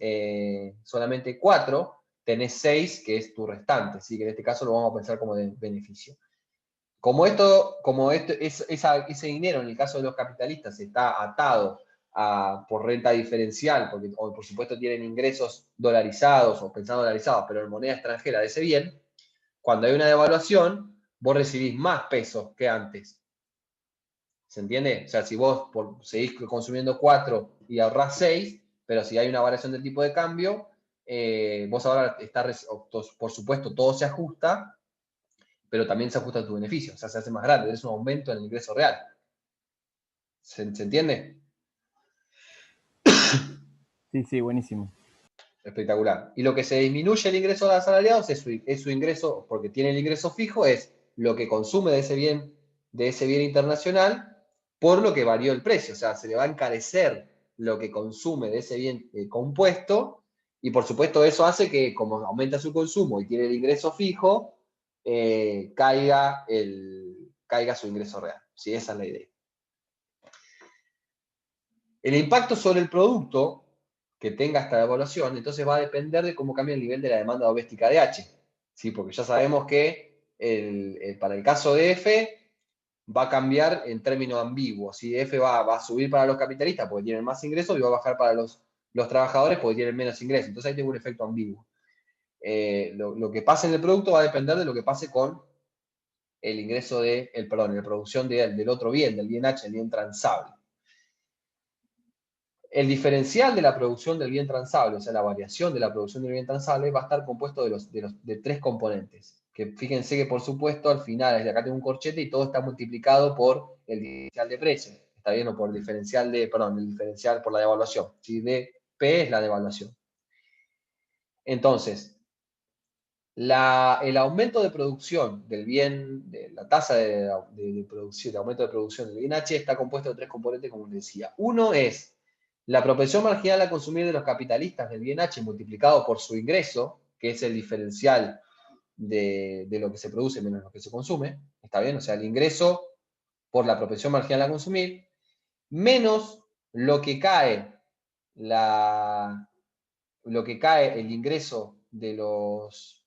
solamente 4, tenés 6, que es tu restante, ¿sí? Que en este caso lo vamos a pensar como de beneficio. ese dinero en el caso de los capitalistas está atado por renta diferencial, porque por supuesto tienen ingresos dolarizados o pensados dolarizados, pero en moneda extranjera de ese bien, cuando hay una devaluación, vos recibís más pesos que antes. ¿Se entiende? O sea, si vos seguís consumiendo 4 y ahorrás 6, pero si hay una variación del tipo de cambio, vos ahora por supuesto, todo se ajusta, pero también se ajusta a tu beneficio. O sea, se hace más grande, es un aumento en el ingreso real. ¿Se entiende? Sí, sí, buenísimo. Espectacular. Y lo que se disminuye el ingreso de los asalariados es su ingreso, porque tiene el ingreso fijo, es lo que consume de ese bien internacional por lo que varió el precio. O sea, se le va a encarecer lo que consume de ese bien compuesto, y por supuesto eso hace que, como aumenta su consumo y tiene el ingreso fijo, caiga su ingreso real. ¿Sí? Esa es la idea. El impacto sobre el producto que tenga esta devaluación, entonces va a depender de cómo cambia el nivel de la demanda doméstica de H. ¿Sí? Porque ya sabemos que para el caso de F va a cambiar en términos ambiguos. ¿Sí? F va a subir para los capitalistas porque tienen más ingresos y va a bajar para los trabajadores porque tienen menos ingresos. Entonces ahí tengo un efecto ambiguo. Lo que pase en el producto va a depender de lo que pase con el ingreso la producción del otro bien, del bien H, el bien transable. El diferencial de la producción del bien transable, o sea, la variación de la producción del bien transable, va a estar compuesto de 3 componentes. Que fíjense que, por supuesto, al final, desde acá tengo un corchete y todo está multiplicado por el diferencial de precio. ¿Está bien? O por el diferencial el diferencial por la devaluación. ¿Sí? P es la devaluación. Entonces, el aumento de producción del bien, la tasa de producción, de aumento de producción del bien H está compuesto de 3 componentes, como les decía. Uno es la propensión marginal a consumir de los capitalistas del bien H multiplicado por su ingreso, que es el diferencial de lo que se produce menos lo que se consume. ¿Está bien? O sea, el ingreso por la propensión marginal a consumir, menos lo que cae el ingreso de los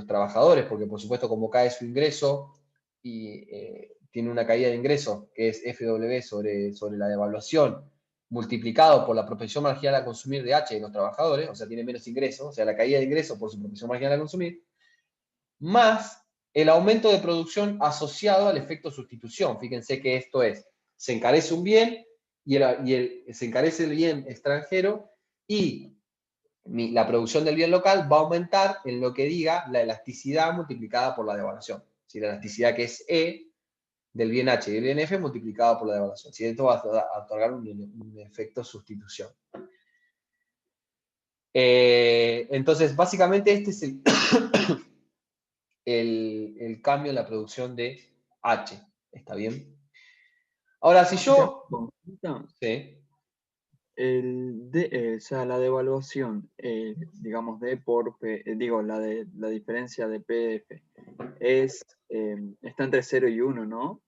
trabajadores, porque por supuesto como cae su ingreso y tiene una caída de ingresos que es FW sobre la devaluación, multiplicado por la propensión marginal a consumir de H de los trabajadores, o sea, tiene menos ingresos, o sea, la caída de ingresos por su propensión marginal a consumir, más el aumento de producción asociado al efecto sustitución. Fíjense que esto se encarece un bien se encarece el bien extranjero y la producción del bien local va a aumentar en lo que diga la elasticidad multiplicada por la devaluación. Si la elasticidad que es E del bien H y del bien F multiplicado por la devaluación. Si esto va a otorgar un efecto sustitución. Entonces, básicamente este es el cambio en la producción de H. ¿Está bien? Ahora, si yo... Sí. O sea, la devaluación, digamos, D por P, la diferencia de PF está entre 0 y 1, ¿no?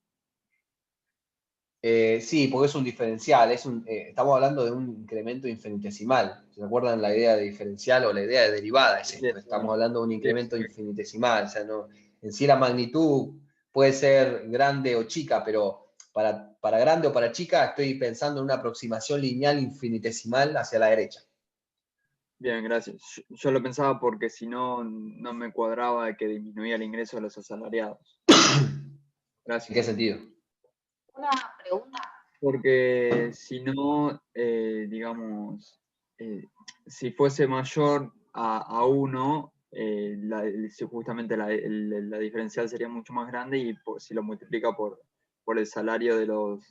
Sí, porque es un diferencial, estamos hablando de un incremento infinitesimal. ¿Se acuerdan la idea de diferencial o la idea de derivada? Es esto, estamos hablando de un incremento infinitesimal. O sea, en sí la magnitud puede ser grande o chica, pero para grande o para chica estoy pensando en una aproximación lineal infinitesimal hacia la derecha. Bien, gracias. Yo lo pensaba porque si no, no me cuadraba de que disminuía el ingreso de los asalariados. Gracias. ¿En qué sentido? Una pregunta. Porque si no, digamos, si fuese mayor a 1, justamente la diferencial sería mucho más grande y si lo multiplica por el salario de los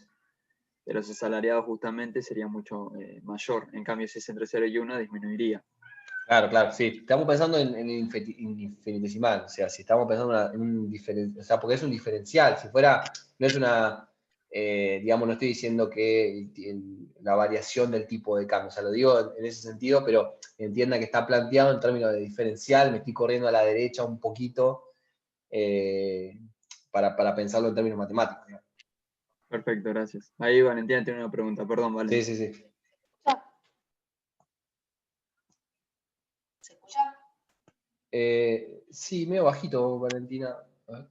asalariados justamente sería mucho mayor. En cambio, si es entre 0 y 1, disminuiría. Claro, sí. Estamos pensando en infinitesimal, o sea, si estamos pensando en un diferencial, o sea, porque es un diferencial, si fuera, no es una, digamos, no estoy diciendo que la variación del tipo de cambio, o sea, lo digo en ese sentido, pero entienda que está planteado en términos de diferencial, me estoy corriendo a la derecha un poquito para pensarlo en términos matemáticos, ¿no? Perfecto, gracias. Ahí Valentina tiene una pregunta, perdón, Valentina. Sí, sí, sí. ¿Se escucha? Sí, medio bajito, Valentina. A ver.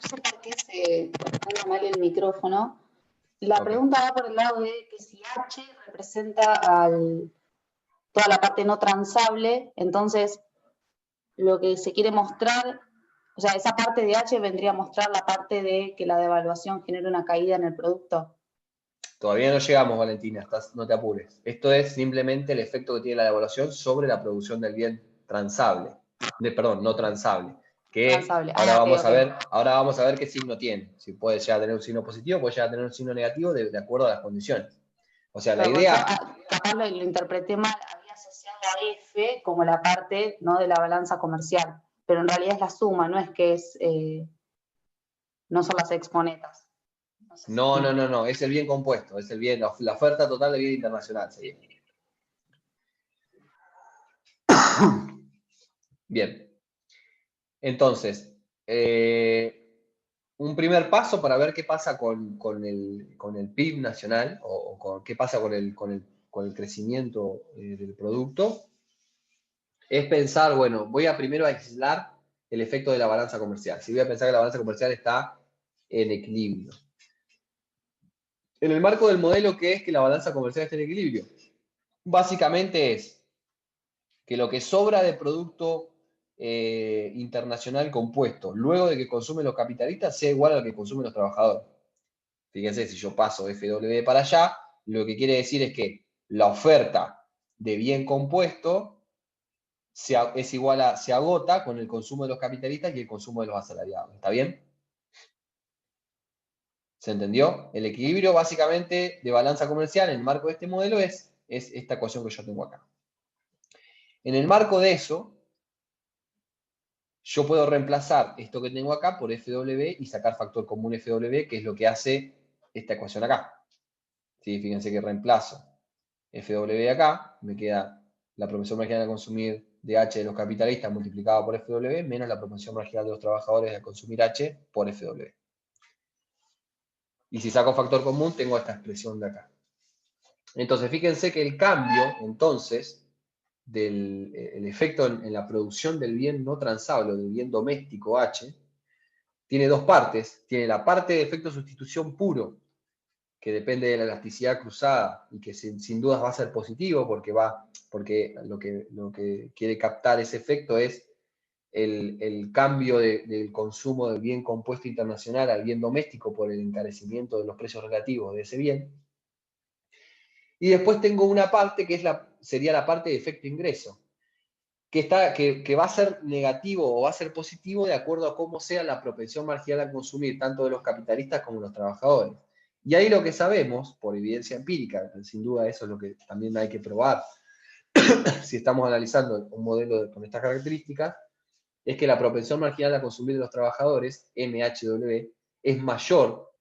sé por qué se anda mal el micrófono. La Ok. pregunta va por el lado de que si H representa toda la parte no transable, entonces lo que se quiere mostrar, o sea, esa parte de H vendría a mostrar la parte de que la devaluación genera una caída en el producto. Todavía no llegamos, Valentina, no te apures. Esto es simplemente el efecto que tiene la devaluación sobre la producción del bien transable. Perdón, no transable. Que Transable. ahora, Ok, vamos ok. ahora vamos a ver qué signo tiene. Si puede llegar a tener un signo positivo, puede llegar a tener un signo negativo de acuerdo a las condiciones. O sea, la Pero yo idea... capaz lo interpreté mal, había asociado a F como la parte, ¿no?, de la balanza comercial, pero en realidad es la suma, no es que es, no son las exponetas. No sé si No, no, no, no, es el bien compuesto, es el bien, la oferta total de bien internacional sería. Bien, entonces, un primer paso para ver qué pasa con el PIB nacional o con qué pasa con el crecimiento del producto es pensar, bueno, voy a primero aislar el efecto de la balanza comercial. Si voy a pensar que la balanza comercial está en equilibrio. En el marco del modelo, ¿qué es que la balanza comercial esté en equilibrio? Básicamente es que lo que sobra de producto internacional compuesto, luego de que consumen los capitalistas, sea igual al que consumen los trabajadores. Fíjense, si yo paso FW para allá, lo que quiere decir es que la oferta de bien compuesto es igual a, se agota con el consumo de los capitalistas y el consumo de los asalariados. ¿Está bien? ¿Se entendió? El equilibrio básicamente de balanza comercial en el marco de este modelo es esta ecuación que yo tengo acá. En el marco de eso, yo puedo reemplazar esto que tengo acá por FW y sacar factor común FW, que es lo que hace esta ecuación acá. ¿Sí? Fíjense que reemplazo FW acá, me queda la propensión marginal a consumir de H de los capitalistas multiplicado por FW menos la propensión marginal de los trabajadores a consumir H por FW. Y si saco factor común, tengo esta expresión de acá. Entonces, fíjense que el cambio, entonces, el efecto en la producción del bien no transable, del bien doméstico H, tiene dos partes. Tiene la parte de efecto sustitución puro, que depende de la elasticidad cruzada y que sin dudas va a ser positivo porque lo que quiere captar ese efecto es el cambio del consumo del bien compuesto internacional al bien doméstico por el encarecimiento de los precios relativos de ese bien. Y después tengo una parte que sería la parte de efecto ingreso, que va a ser negativo o va a ser positivo de acuerdo a cómo sea la propensión marginal a consumir, tanto de los capitalistas como de los trabajadores. Y ahí lo que sabemos, por evidencia empírica, sin duda eso es lo que también hay que probar, si estamos analizando un modelo con estas características, es que la propensión marginal a consumir de los trabajadores, MHW, es mayor,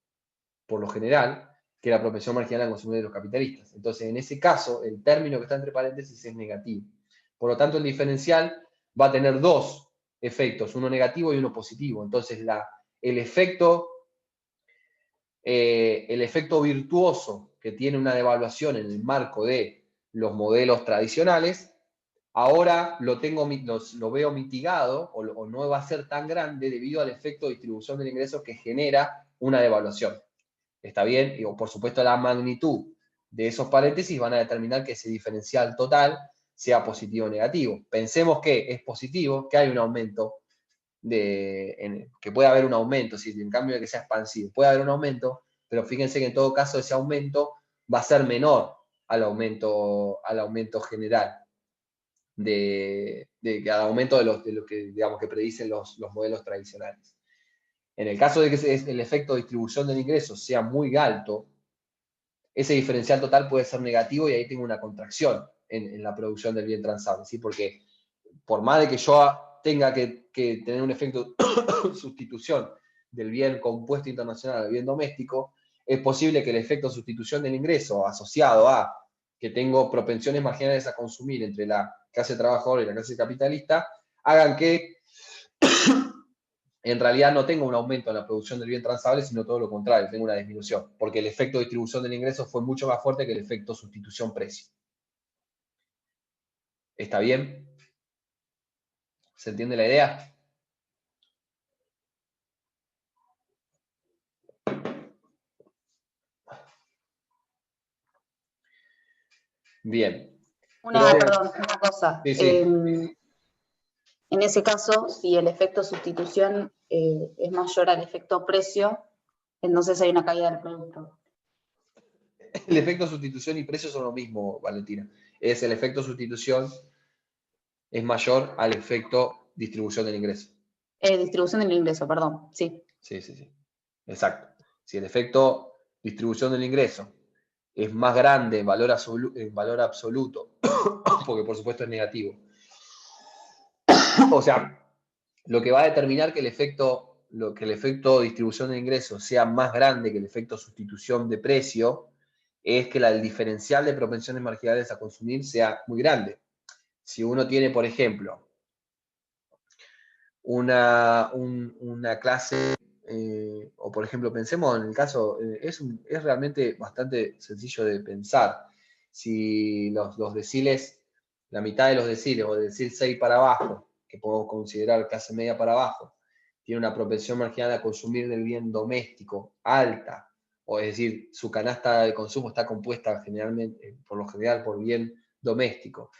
por lo general, que la propensión marginal a consumir de los capitalistas. Entonces, en ese caso, el término que está entre paréntesis es negativo. Por lo tanto, el diferencial va a tener dos efectos, uno negativo y uno positivo. Entonces, el efecto virtuoso que tiene una devaluación en el marco de los modelos tradicionales, ahora lo veo mitigado o no va a ser tan grande debido al efecto de distribución del ingreso que genera una devaluación. ¿Está bien? Y por supuesto la magnitud de esos paréntesis van a determinar que ese diferencial total sea positivo o negativo. Pensemos que es positivo, que hay un aumento, que puede haber un aumento, si en cambio de que sea expansivo, puede haber un aumento, pero fíjense que en todo caso ese aumento va a ser menor al aumento general, al aumento de lo que, digamos, que predicen los modelos tradicionales. En el caso de que el efecto de distribución del ingreso sea muy alto, ese diferencial total puede ser negativo y ahí tengo una contracción en la producción del bien transable, ¿sí? Porque por más de que yo tenga que tener un efecto de sustitución del bien compuesto internacional al bien doméstico, es posible que el efecto de sustitución del ingreso asociado a que tengo propensiones marginales a consumir entre la clase trabajadora y la clase capitalista, hagan que en realidad no tengo un aumento en la producción del bien transable, sino todo lo contrario, tengo una disminución, porque el efecto de distribución del ingreso fue mucho más fuerte que el efecto sustitución precio. ¿Está bien? ¿Se entiende la idea? Bien. Perdón, una cosa. Sí, sí. En ese caso, si el efecto sustitución es mayor al efecto precio, entonces hay una caída del producto. El efecto sustitución y precio son lo mismo, Valentina. Es el efecto sustitución es mayor al efecto distribución del ingreso. Distribución del ingreso, perdón, sí. Sí, sí, sí. Exacto. Si el efecto distribución del ingreso es más grande en valor absoluto, porque por supuesto es negativo. O sea, lo que va a determinar que el efecto distribución de ingresos sea más grande que el efecto sustitución de precio es que el diferencial de propensiones marginales a consumir sea muy grande. Si uno tiene, por ejemplo, una clase, o por ejemplo, pensemos en el caso, es realmente bastante sencillo de pensar. Si los deciles, la mitad de los deciles, o decil 6 para abajo, que podemos considerar clase media para abajo, tiene una propensión marginal a consumir del bien doméstico alta, o es decir, su canasta de consumo está compuesta generalmente, por lo general, por bien doméstico,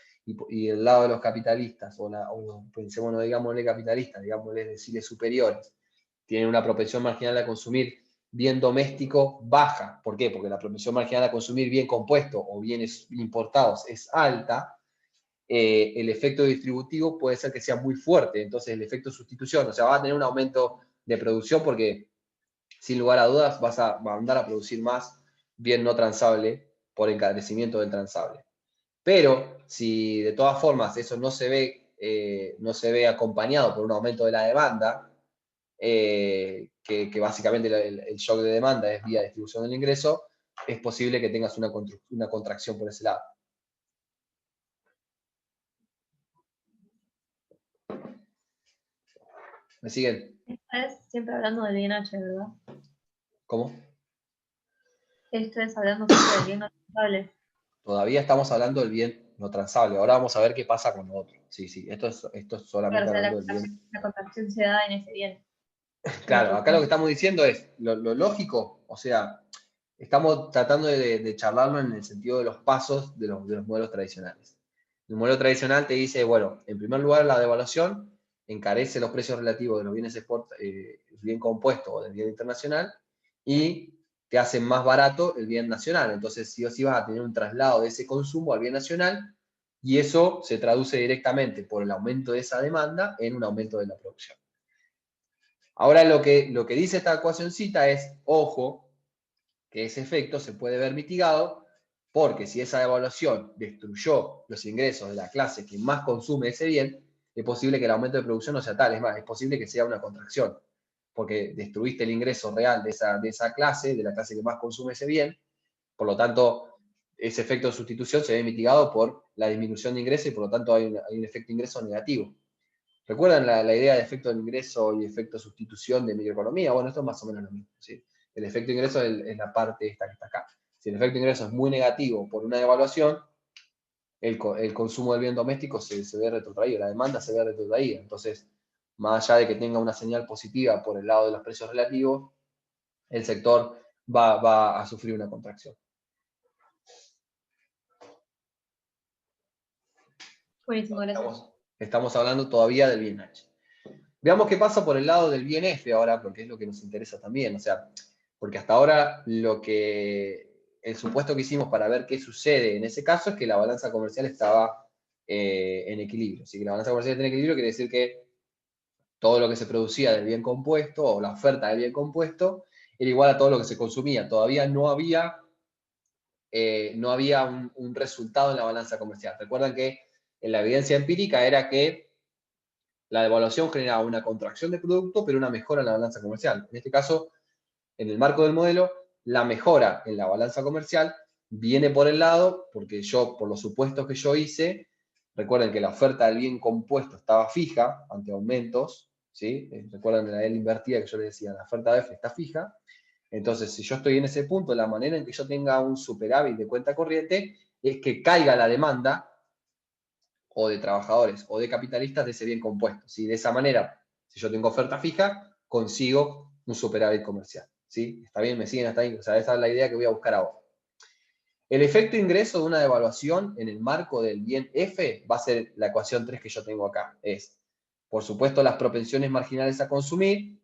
y el lado de los capitalistas, o pensemos, no digámosle capitalistas, digámosle deciles superiores, tienen una propensión marginal a consumir bien doméstico baja. ¿Por qué? Porque la propensión marginal a consumir bien compuesto o bienes importados es alta. El efecto distributivo puede ser que sea muy fuerte, entonces el efecto sustitución, o sea, va a tener un aumento de producción porque sin lugar a dudas vas a mandar a producir más bien no transable por encarecimiento del transable. Pero si de todas formas eso no se ve acompañado por un aumento de la demanda, que básicamente el shock de demanda es vía distribución del ingreso, es posible que tengas una contracción por ese lado. ¿Me siguen? Esto es siempre hablando del bien H, ¿verdad? ¿Cómo? Esto es hablando siempre del bien no transable. Todavía estamos hablando del bien no transable. Ahora vamos a ver qué pasa con lo otro. Sí, sí, esto es solamente Claro, o sea, hablando del bien. la contracción se da en ese bien. Claro, acá lo que estamos diciendo es lo lógico, o sea, estamos tratando de charlarlo en el sentido de los pasos de los modelos tradicionales. El modelo tradicional te dice, bueno, en primer lugar, la devaluación encarece los precios relativos de los bienes bien compuestos o del bien internacional y te hace más barato el bien nacional. Entonces, sí o sí vas a tener un traslado de ese consumo al bien nacional y eso se traduce directamente por el aumento de esa demanda en un aumento de la producción. Ahora lo que dice esta ecuacioncita es, ojo, que ese efecto se puede ver mitigado porque si esa devaluación destruyó los ingresos de la clase que más consume ese bien, es posible que el aumento de producción no sea tal, es más, es posible que sea una contracción, porque destruiste el ingreso real de esa clase, de la clase que más consume ese bien, por lo tanto, ese efecto de sustitución se ve mitigado por la disminución de ingresos y por lo tanto hay un efecto de ingreso negativo. ¿Recuerdan la idea de efecto de ingreso y efecto de sustitución de microeconomía? Bueno, esto es más o menos lo mismo, ¿sí? El efecto de ingreso es la parte esta que está acá. Si el efecto de ingreso es muy negativo por una devaluación, el consumo del bien doméstico se ve retrotraído, la demanda se ve retrotraída. Entonces, más allá de que tenga una señal positiva por el lado de los precios relativos, el sector va a sufrir una contracción. Buenísimo, gracias. Estamos hablando todavía del bien H. Veamos qué pasa por el lado del bien F ahora, porque es lo que nos interesa también. O sea, porque hasta ahora el supuesto que hicimos para ver qué sucede en ese caso es que la balanza comercial estaba en equilibrio. Así que la balanza comercial está en equilibrio quiere decir que todo lo que se producía del bien compuesto o la oferta del bien compuesto era igual a todo lo que se consumía. Todavía no había un resultado en la balanza comercial. Recuerdan que en la evidencia empírica era que la devaluación generaba una contracción de producto, pero una mejora en la balanza comercial. En este caso, en el marco del modelo, la mejora en la balanza comercial viene por el lado, porque yo, por los supuestos que yo hice, recuerden que la oferta del bien compuesto estaba fija ante aumentos, ¿sí? Recuerden la L invertida que yo les decía, la oferta de F está fija. Entonces, si yo estoy en ese punto, la manera en que yo tenga un superávit de cuenta corriente es que caiga la demanda o de trabajadores o de capitalistas de ese bien compuesto. ¿Sí? De esa manera, si yo tengo oferta fija, consigo un superávit comercial. ¿Sí? ¿Está bien? ¿Me siguen hasta ahí? O sea, esa es la idea que voy a buscar ahora. El efecto ingreso de una devaluación en el marco del bien F va a ser la ecuación 3 que yo tengo acá. Es, por supuesto, las propensiones marginales a consumir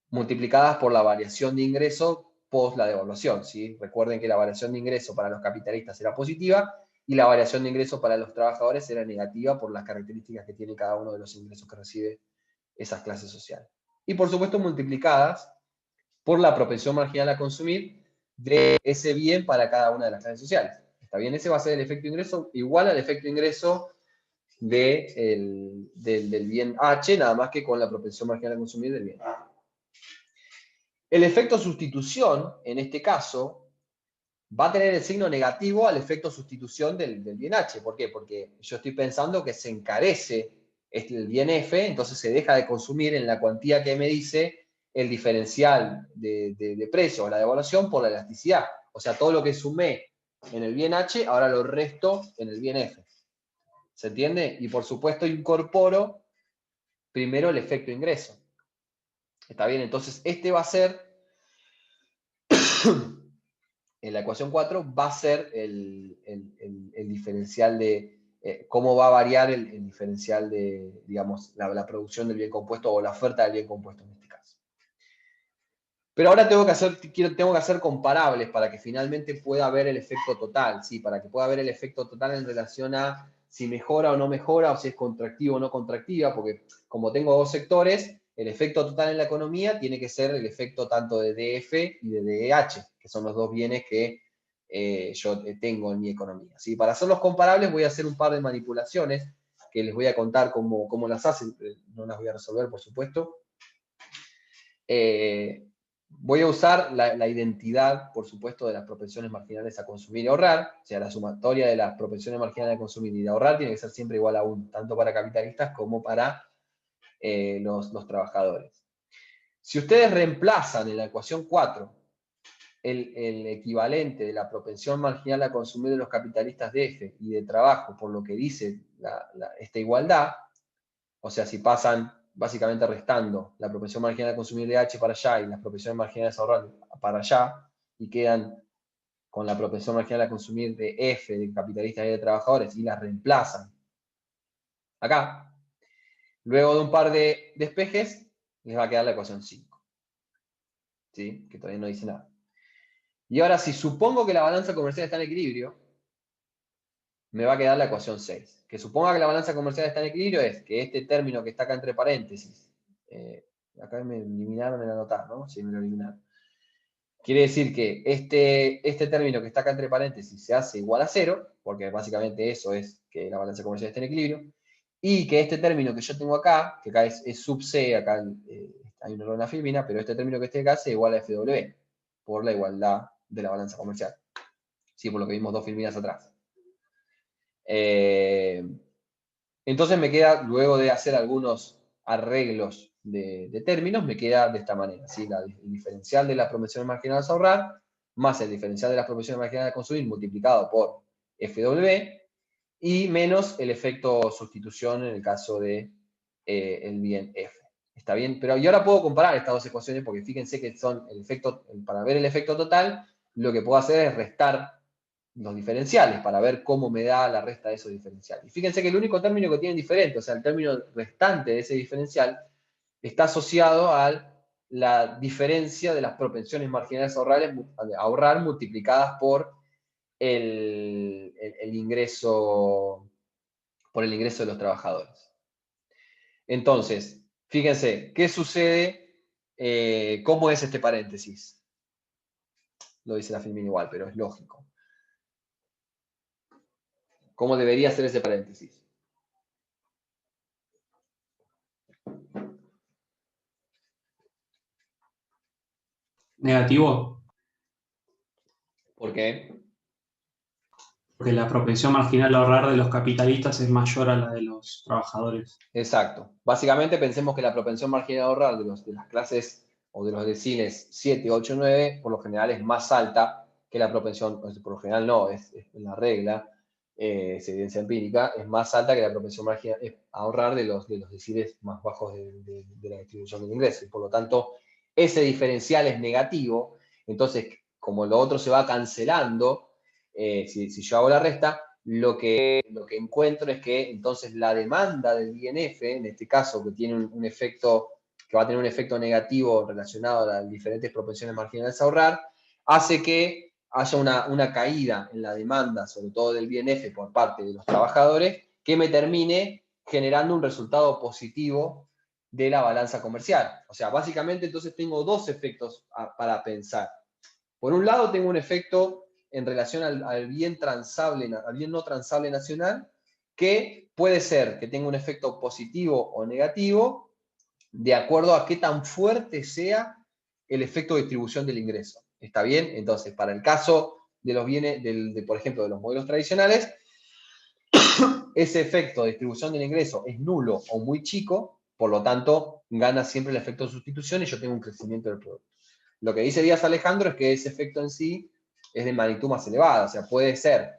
multiplicadas por la variación de ingreso post la devaluación, ¿sí? Recuerden que la variación de ingreso para los capitalistas era positiva y la variación de ingreso para los trabajadores era negativa por las características que tiene cada uno de los ingresos que recibe esas clases sociales. Y por supuesto multiplicadas por la propensión marginal a consumir de ese bien para cada una de las clases sociales. ¿Está bien? Ese va a ser el efecto ingreso igual al efecto ingreso del bien H, nada más que con la propensión marginal a consumir del bien. El efecto sustitución, en este caso, va a tener el signo negativo al efecto sustitución del bien H. ¿Por qué? Porque yo estoy pensando que se encarece el bien F, entonces se deja de consumir en la cuantía que me dice el diferencial de precio o la devaluación por la elasticidad. O sea, todo lo que sumé en el bien H, ahora lo resto en el bien F. ¿Se entiende? Y por supuesto incorporo primero el efecto ingreso. ¿Está bien? Entonces este va a ser, en la ecuación 4, va a ser el diferencial de, cómo va a variar el diferencial de, digamos, la producción del bien compuesto o la oferta del bien compuesto en este caso. Pero ahora tengo que hacer comparables para que finalmente pueda haber el efecto total, ¿sí? Para que pueda haber el efecto total en relación a si mejora o no mejora, o si es contractiva o no contractiva, porque como tengo dos sectores, el efecto total en la economía tiene que ser el efecto tanto de DF y de DH, que son los dos bienes que yo tengo en mi economía, ¿sí? Para hacerlos comparables voy a hacer un par de manipulaciones que les voy a contar cómo las hacen, no las voy a resolver, por supuesto. Voy a usar la identidad, por supuesto, de las propensiones marginales a consumir y ahorrar. O sea, la sumatoria de las propensiones marginales a consumir y de ahorrar tiene que ser siempre igual a 1, tanto para capitalistas como para los trabajadores. Si ustedes reemplazan en la ecuación 4 el equivalente de la propensión marginal a consumir de los capitalistas de F y de trabajo por lo que dice esta igualdad, o sea, si pasan básicamente restando la propensión marginal a consumir de H para allá y las propensiones marginales a ahorrar para allá, y quedan con la propensión marginal a consumir de F, de capitalistas y de trabajadores, y las reemplazan acá, luego de un par de despejes, les va a quedar la ecuación 5. ¿Sí? Que todavía no dice nada. Y ahora, si supongo que la balanza comercial está en equilibrio, me va a quedar la ecuación 6. Que suponga que la balanza comercial está en equilibrio es que este término que está acá entre paréntesis, acá me eliminaron el anotar, ¿no? Sí, me lo eliminaron. Quiere decir que este término que está acá entre paréntesis se hace igual a 0, porque básicamente eso es que la balanza comercial está en equilibrio, y que este término que yo tengo acá, que acá es sub C, acá hay un error en la filmina, pero este término que esté acá se igual a FW, por la igualdad de la balanza comercial. Sí, por lo que vimos dos filminas atrás. Entonces me queda, luego de hacer algunos arreglos de términos, me queda de esta manera, ¿sí? El diferencial de las propensiones marginales a ahorrar, más el diferencial de las propensiones marginales a consumir multiplicado por FW, y menos el efecto sustitución en el caso de el bien F. ¿Está bien? Pero yo ahora puedo comparar estas dos ecuaciones, porque fíjense que son el efecto, para ver el efecto total, lo que puedo hacer es restar los diferenciales para ver cómo me da la resta de esos diferenciales. Y fíjense que el único término que tienen diferente, o sea, el término restante de ese diferencial, está asociado a la diferencia de las propensiones marginales a ahorrar multiplicadas por el ingreso de los trabajadores. Entonces, fíjense, ¿qué sucede? ¿Cómo es este paréntesis? Lo dice la filmina igual, pero es lógico. ¿Cómo debería ser ese paréntesis? Negativo, ¿Por qué? porque la propensión marginal a ahorrar de los capitalistas es mayor a la de los trabajadores. Exacto. Básicamente pensemos que la propensión marginal a ahorrar de las clases o de los deciles 7, 8, 9, por lo general es más alta que la propensión, por lo general no, es la regla, es evidencia empírica, es más alta que la propensión marginal a ahorrar de los deciles más bajos de la distribución del ingreso. Y por lo tanto, ese diferencial es negativo, entonces como lo otro se va cancelando, si yo hago la resta, lo que encuentro es que entonces la demanda del INF, en este caso, que tiene un efecto, que va a tener un efecto negativo relacionado a las diferentes propensiones marginales a ahorrar, hace que haya una caída en la demanda, sobre todo del INF por parte de los trabajadores, que me termine generando un resultado positivo de la balanza comercial. O sea, básicamente entonces tengo dos efectos para pensar. Por un lado tengo un efecto en relación al bien transable, al bien no transable nacional, que puede ser que tenga un efecto positivo o negativo, de acuerdo a qué tan fuerte sea el efecto de distribución del ingreso. ¿Está bien? Entonces, para el caso de los bienes, por ejemplo, de los modelos tradicionales, ese efecto de distribución del ingreso es nulo o muy chico, por lo tanto, gana siempre el efecto de sustitución y yo tengo un crecimiento del producto. Lo que dice Díaz Alejandro es que ese efecto en sí es de magnitud más elevada, o sea, puede ser,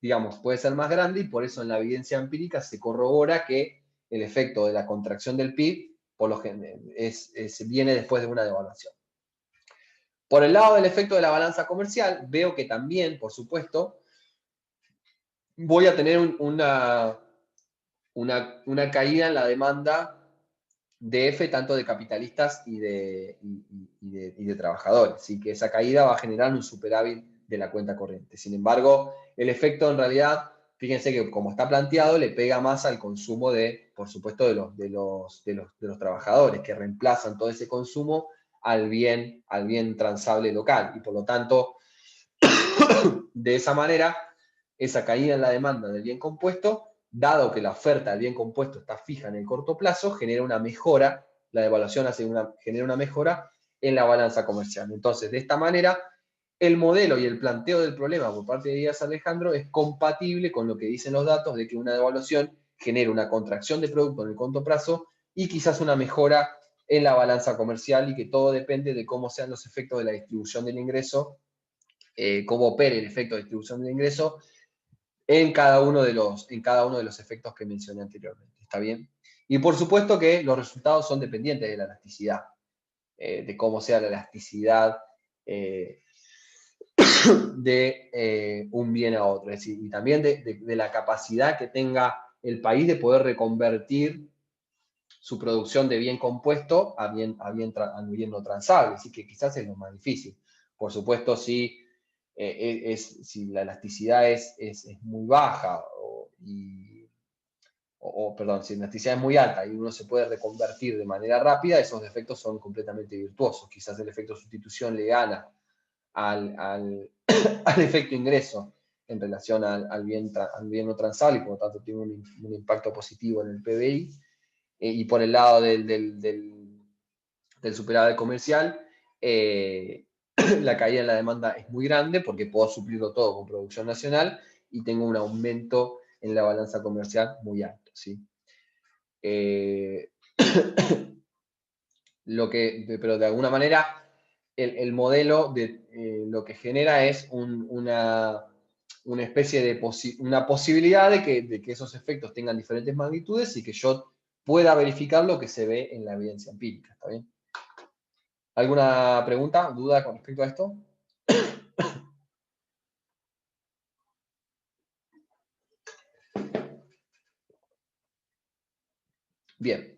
digamos, puede ser más grande y por eso en la evidencia empírica se corrobora que el efecto de la contracción del PIB por lo general viene después de una devaluación. Por el lado del efecto de la balanza comercial, veo que también, por supuesto, voy a tener una caída en la demanda de F, tanto de capitalistas y de trabajadores. Así que esa caída va a generar un superávit de la cuenta corriente. Sin embargo, el efecto en realidad, fíjense que como está planteado, le pega más al consumo por supuesto, de los trabajadores, que reemplazan todo ese consumo al bien transable local. Y por lo tanto, de esa manera, esa caída en la demanda del bien compuesto, dado que la oferta del bien compuesto está fija en el corto plazo, genera una mejora, la devaluación genera una mejora en la balanza comercial. Entonces, de esta manera, el modelo y el planteo del problema por parte de Díaz Alejandro es compatible con lo que dicen los datos de que una devaluación genera una contracción de producto en el corto plazo y quizás una mejora en la balanza comercial, y que todo depende de cómo sean los efectos de la distribución del ingreso, cómo opere el efecto de distribución del ingreso en cada uno de los efectos que mencioné anteriormente. ¿Está bien? Y por supuesto que los resultados son dependientes de la elasticidad, de cómo sea la elasticidad de un bien a otro, es decir, y también de la capacidad que tenga el país de poder reconvertir su producción de bien compuesto a bien no transable, así que quizás es lo más difícil. Por supuesto, si la elasticidad es muy baja, perdón, si la elasticidad es muy alta y uno se puede reconvertir de manera rápida, esos efectos son completamente virtuosos. Quizás el efecto sustitución le gana al efecto ingreso en relación al bien no transable, y por lo tanto tiene un impacto positivo en el PBI. Y por el lado del superávit comercial, la caída en la demanda es muy grande porque puedo suplirlo todo con producción nacional y tengo un aumento en la balanza comercial muy alto, ¿sí? Pero de alguna manera el modelo lo que genera es una especie de una posibilidad de que esos efectos tengan diferentes magnitudes y que yo pueda verificar lo que se ve en la evidencia empírica. ¿Está bien? ¿Alguna pregunta, duda con respecto a esto? Bien.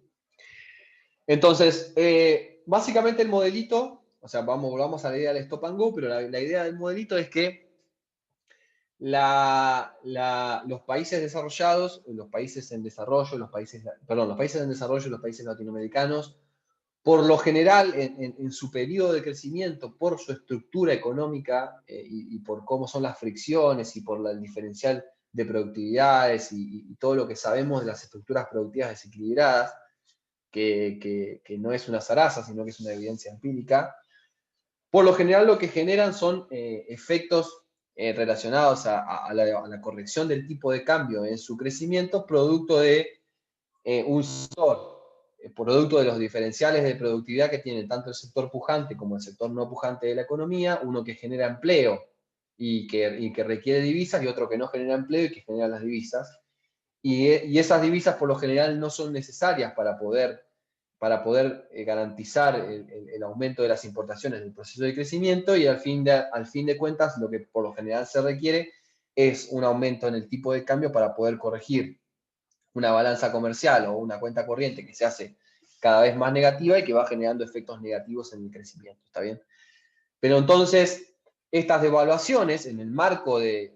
Entonces, básicamente el modelito, o sea, volvamos a la idea del stop and go, pero la idea del modelito es que los países desarrollados, los países en desarrollo, los países en desarrollo y los países latinoamericanos, por lo general, en su periodo de crecimiento, por su estructura económica y por cómo son las fricciones y por el diferencial de productividades y todo lo que sabemos de las estructuras productivas desequilibradas, que no es una zaraza, sino que es una evidencia empírica, por lo general lo que generan son efectos relacionados a la corrección del tipo de cambio en su crecimiento, producto de un sector, producto de los diferenciales de productividad que tiene tanto el sector pujante como el sector no pujante de la economía, uno que genera empleo y que requiere divisas, y otro que no genera empleo y que genera las divisas. Y esas divisas por lo general no son necesarias para poder para poder garantizar el aumento de las importaciones del proceso de crecimiento, y al fin de cuentas lo que por lo general se requiere es un aumento en el tipo de cambio para poder corregir una balanza comercial o una cuenta corriente que se hace cada vez más negativa y que va generando efectos negativos en el crecimiento, ¿está bien? Pero entonces, estas devaluaciones, en el marco de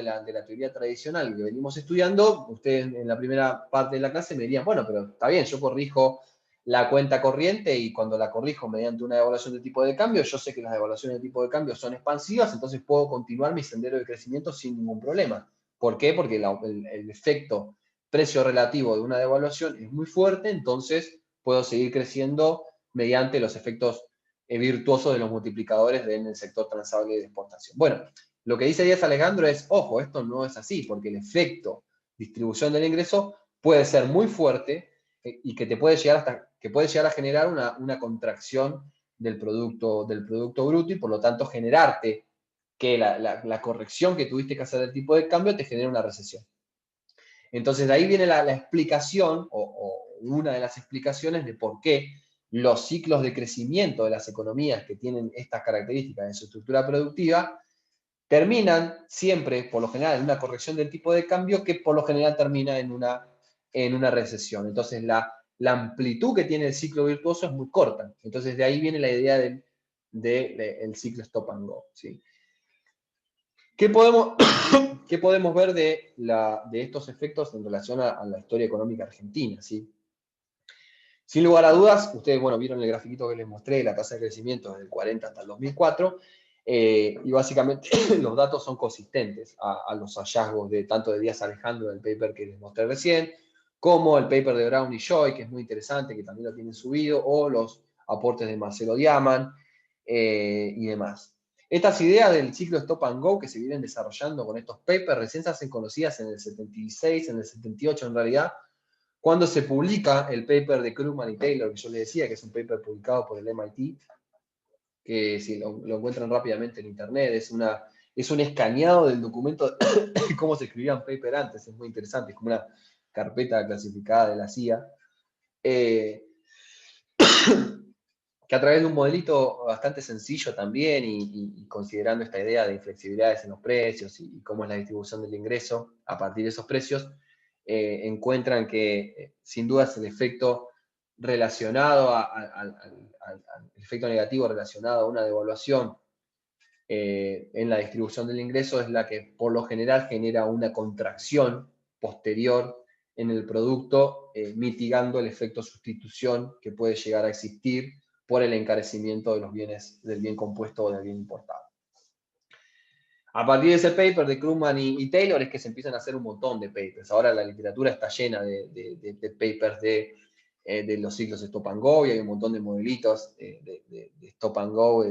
la teoría tradicional que venimos estudiando, ustedes en la primera parte de la clase me dirían, bueno, pero está bien, yo corrijo la cuenta corriente y cuando la corrijo mediante una devaluación de tipo de cambio, yo sé que las devaluaciones de tipo de cambio son expansivas, entonces puedo continuar mi sendero de crecimiento sin ningún problema. ¿Por qué? Porque el efecto precio relativo de una devaluación es muy fuerte, entonces puedo seguir creciendo mediante los efectos virtuosos de los multiplicadores en el sector transable de exportación. Bueno, lo que dice Díaz Alejandro es, ojo, esto no es así, porque el efecto distribución del ingreso puede ser muy fuerte y que puede llegar a generar una contracción del producto bruto y por lo tanto generarte que la corrección que tuviste que hacer del tipo de cambio te genera una recesión. Entonces de ahí viene la explicación, o una de las explicaciones de por qué los ciclos de crecimiento de las economías que tienen estas características en su estructura productiva terminan siempre, por lo general, en una corrección del tipo de cambio que por lo general termina en una recesión. Entonces la amplitud que tiene el ciclo virtuoso es muy corta. Entonces de ahí viene la idea del ciclo stop and go, ¿sí? ¿Qué podemos ver de estos efectos en relación a la historia económica argentina, ¿sí? Sin lugar a dudas, ustedes, bueno, vieron el grafiquito que les mostré, la tasa de crecimiento desde el 40 hasta el 2004, y básicamente los datos son consistentes a los hallazgos tanto de Díaz Alejandro del paper que les mostré recién, como el paper de Brown y Joy, que es muy interesante, que también lo tienen subido, o los aportes de Marcelo Diaman y demás. Estas ideas del ciclo Stop and Go que se vienen desarrollando con estos papers recién se hacen conocidas en el 76, en el 78 en realidad, cuando se publica el paper de Krugman y Taylor, que yo les decía que es un paper publicado por el MIT, que si lo encuentran rápidamente en internet, es un escaneado del documento de cómo se escribían paper antes, es muy interesante, es como una carpeta clasificada de la CIA, que a través de un modelito bastante sencillo también, y considerando esta idea de inflexibilidades en los precios y cómo es la distribución del ingreso a partir de esos precios, encuentran que sin duda es el efecto relacionado al efecto negativo relacionado a una devaluación en la distribución del ingreso es la que por lo general genera una contracción posterior en el producto, mitigando el efecto sustitución que puede llegar a existir por el encarecimiento de los bienes, del bien compuesto o del bien importado. A partir de ese paper de Krugman y Taylor es que se empiezan a hacer un montón de papers. Ahora la literatura está llena de papers de los ciclos Stop and Go, y hay un montón de modelitos de Stop and Go,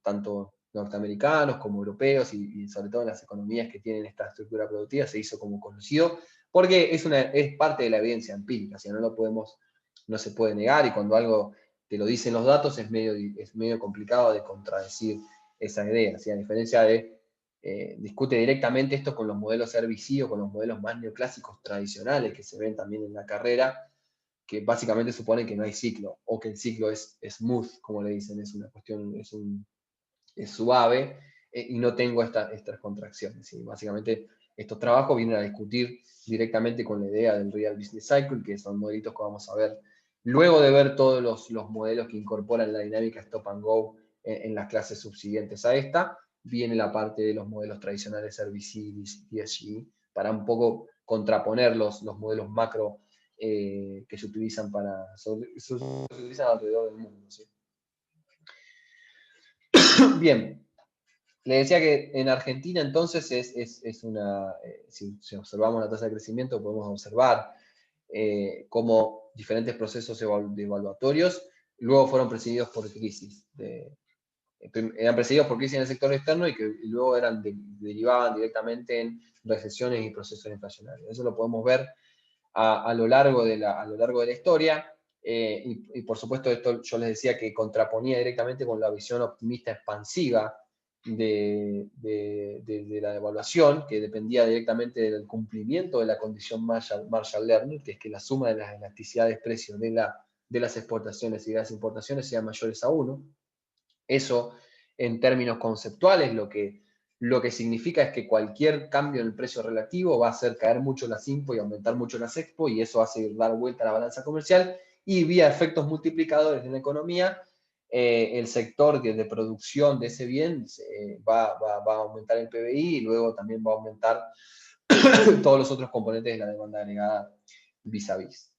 tanto norteamericanos como europeos, y sobre todo en las economías que tienen esta estructura productiva se hizo como conocido, porque es parte de la evidencia empírica, o sea, no se puede negar, y cuando algo te lo dicen los datos es medio complicado de contradecir esa idea, ¿sí? A diferencia de discute directamente esto con los modelos RBC o con los modelos más neoclásicos tradicionales que se ven también en la carrera, que básicamente suponen que no hay ciclo, o que el ciclo es smooth, como le dicen, es una cuestión, es suave, y no tengo estas contracciones, ¿sí? Básicamente estos trabajos vienen a discutir directamente con la idea del Real Business Cycle, que son modelitos que vamos a ver luego de ver todos los modelos que incorporan la dinámica Stop and Go en las clases subsiguientes a esta. Viene la parte de los modelos tradicionales RBC y DSG, para un poco contraponer los modelos macro que se utilizan alrededor del mundo, ¿sí? Bien, le decía que en Argentina entonces si observamos la tasa de crecimiento podemos observar cómo diferentes procesos evaluatorios luego fueron precedidos por crisis. Eran precedidos por crisis en el sector externo y que luego derivaban directamente en recesiones y procesos inflacionarios. Eso lo podemos ver a lo largo de la historia, y por supuesto esto yo les decía que contraponía directamente con la visión optimista expansiva de la devaluación, que dependía directamente del cumplimiento de la condición Marshall-Lerner, que es que la suma de las elasticidades precios de de las exportaciones y de las importaciones sean mayores a 1. Eso, en términos conceptuales, lo que significa es que cualquier cambio en el precio relativo va a hacer caer mucho las IMPO y aumentar mucho las EXPO, y eso hace dar vuelta a la balanza comercial, y vía efectos multiplicadores en la economía, el sector de producción de ese bien va a aumentar el PBI, y luego también va a aumentar todos los otros componentes de la demanda agregada vis a vis.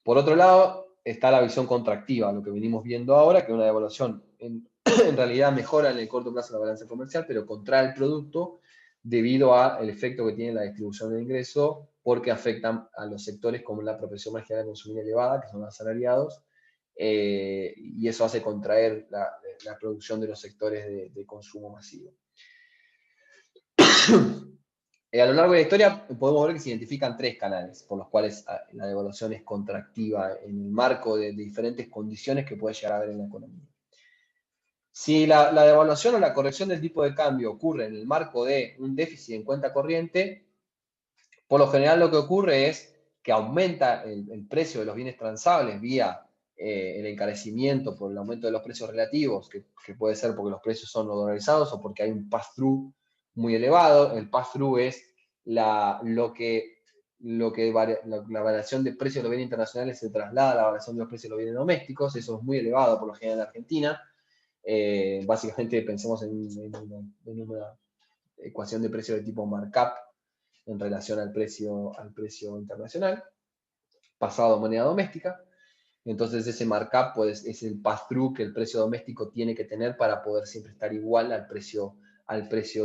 Por otro lado, está la visión contractiva, lo que venimos viendo ahora, que una devaluación en realidad mejora en el corto plazo la balanza comercial, pero contrae el producto debido al efecto que tiene la distribución del ingreso, porque afectan a los sectores con la propensión marginal de consumir elevada, que son los asalariados, y eso hace contraer la producción de los sectores de consumo masivo. A lo largo de la historia podemos ver que se identifican 3 canales por los cuales la devaluación es contractiva en el marco de diferentes condiciones que puede llegar a haber en la economía. Si la devaluación o la corrección del tipo de cambio ocurre en el marco de un déficit en cuenta corriente, por lo general lo que ocurre es que aumenta el precio de los bienes transables vía el encarecimiento por el aumento de los precios relativos, que puede ser porque los precios son no dolarizados o porque hay un pass-through muy elevado. El pass-through es la variación de precios de los bienes internacionales se traslada a la variación de los precios de los bienes domésticos. Eso es muy elevado por lo general en Argentina. Básicamente pensemos en una ecuación de precio de tipo markup en relación al precio internacional, pasado a moneda doméstica. Entonces ese markup pues, es el pass-through que el precio doméstico tiene que tener para poder siempre estar igual al precio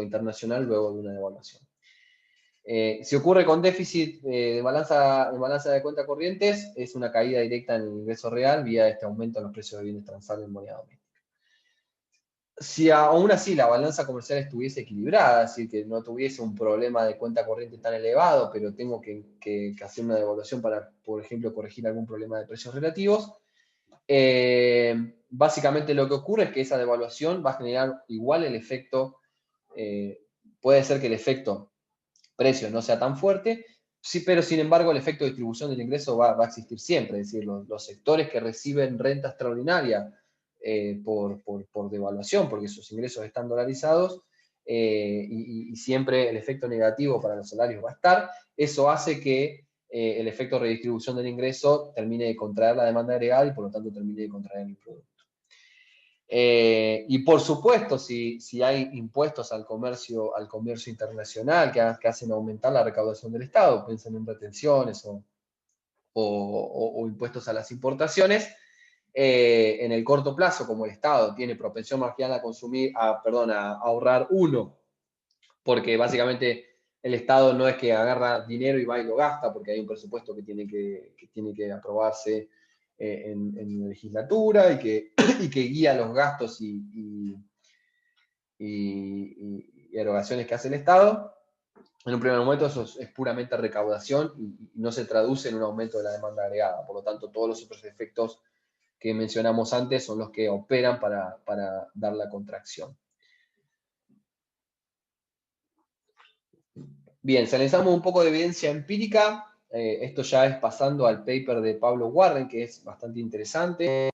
internacional luego de una devaluación. Si ocurre con déficit de balanza de cuenta corrientes, es una caída directa en el ingreso real vía este aumento en los precios de bienes transables en moneda doméstica. Si aún así la balanza comercial estuviese equilibrada, es decir, que no tuviese un problema de cuenta corriente tan elevado, pero tengo que hacer una devaluación para, por ejemplo, corregir algún problema de precios relativos, básicamente lo que ocurre es que esa devaluación va a generar igual el efecto, puede ser que el efecto precio no sea tan fuerte, sí, pero sin embargo el efecto de distribución del ingreso va a existir siempre, es decir, los sectores que reciben renta extraordinaria por devaluación, porque sus ingresos están dolarizados, y siempre el efecto negativo para los salarios va a estar. Eso hace que el efecto de redistribución del ingreso termine de contraer la demanda agregada y por lo tanto termine de contraer el producto. Y por supuesto, si hay impuestos al comercio internacional que hacen aumentar la recaudación del Estado, piensen en retenciones o impuestos a las importaciones, en el corto plazo, como el Estado tiene propensión marginal a ahorrar 1, porque básicamente el Estado no es que agarra dinero y va y lo gasta, porque hay un presupuesto que tiene que aprobarse en la legislatura y que guía los gastos y erogaciones que hace el Estado. En un primer momento eso es puramente recaudación y no se traduce en un aumento de la demanda agregada. Por lo tanto, todos los otros efectos que mencionamos antes son los que operan para dar la contracción. Bien, si analizamos un poco de evidencia empírica, esto ya es pasando al paper de Pablo Warren, que es bastante interesante.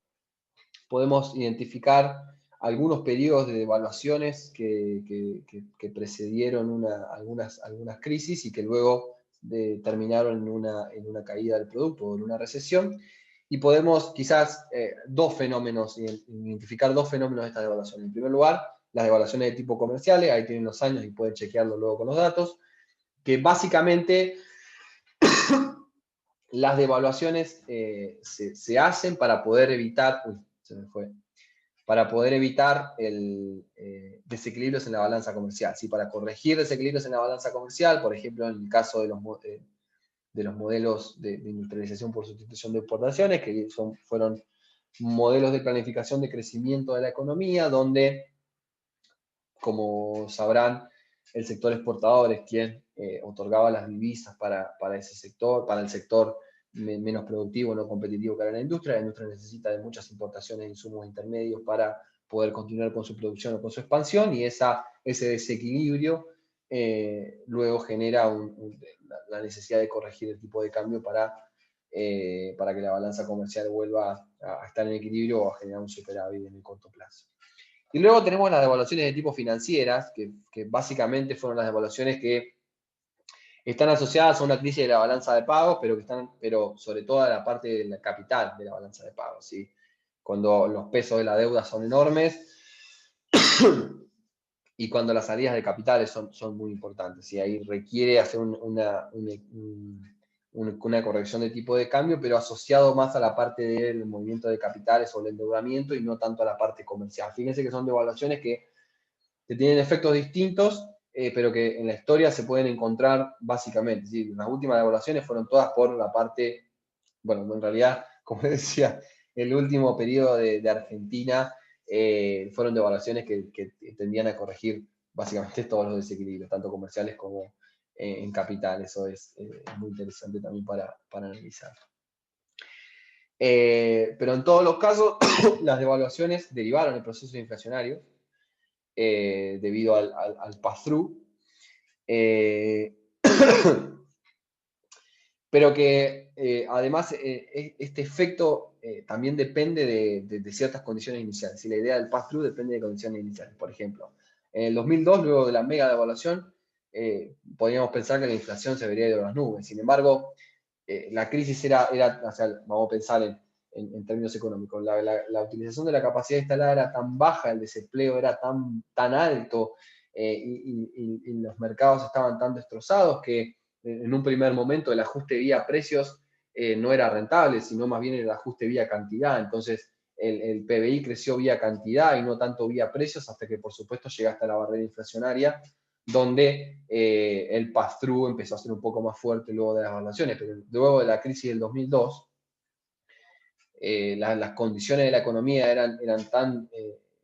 Podemos identificar algunos periodos de devaluaciones que precedieron algunas crisis y que luego terminaron en una caída del producto o en una recesión. Y podemos quizás identificar dos fenómenos de esta devaluación. En primer lugar, las devaluaciones de tipo comerciales, ahí tienen los años y pueden chequearlo luego con los datos, que básicamente las devaluaciones se hacen para poder evitar, para poder evitar desequilibrios en la balanza comercial, ¿sí? Para corregir desequilibrios en la balanza comercial, por ejemplo, en el caso de los modelos de industrialización por sustitución de exportaciones, que fueron modelos de planificación de crecimiento de la economía, donde, como sabrán, el sector exportador es quien otorgaba las divisas para ese sector, para el sector menos productivo, no competitivo que era la industria necesita de muchas importaciones de insumos intermedios para poder continuar con su producción o con su expansión, y ese desequilibrio luego genera la necesidad de corregir el tipo de cambio para para que la balanza comercial vuelva a estar en equilibrio o a generar un superávit en el corto plazo. Y luego tenemos las devaluaciones de tipo financieras, que básicamente fueron las devaluaciones que están asociadas a una crisis de la balanza de pagos, pero sobre todo a la parte del capital de la balanza de pagos, ¿sí? Cuando los pesos de la deuda son enormes y cuando las salidas de capitales son muy importantes. Y ahí requiere hacer una corrección de tipo de cambio, pero asociado más a la parte del movimiento de capitales o el endeudamiento y no tanto a la parte comercial. Fíjense que son devaluaciones que tienen efectos distintos, pero que en la historia se pueden encontrar básicamente. ¿Sí? Las últimas devaluaciones fueron todas por la parte, bueno, en realidad, como decía, el último periodo de Argentina fueron devaluaciones que tendían a corregir básicamente todos los desequilibrios, tanto comerciales como en capital. Eso es muy interesante también para analizar. Pero en todos los casos, las devaluaciones derivaron del proceso inflacionario debido al pass-through. Pero que además este efecto también depende de ciertas condiciones iniciales. Y la idea del pass-through depende de condiciones iniciales. Por ejemplo, en el 2002, luego de la mega devaluación, podríamos pensar que la inflación se vería de las nubes. Sin embargo, la crisis era, o sea, vamos a pensar en términos económicos, la utilización de la capacidad instalada era tan baja, el desempleo era tan alto y los mercados estaban tan destrozados que en un primer momento el ajuste vía precios no era rentable, sino más bien el ajuste vía cantidad. Entonces el PBI creció vía cantidad y no tanto vía precios, hasta que por supuesto llega hasta la barrera inflacionaria, donde el pass-through empezó a ser un poco más fuerte luego de las evaluaciones. Pero luego de la crisis del 2002, las condiciones de la economía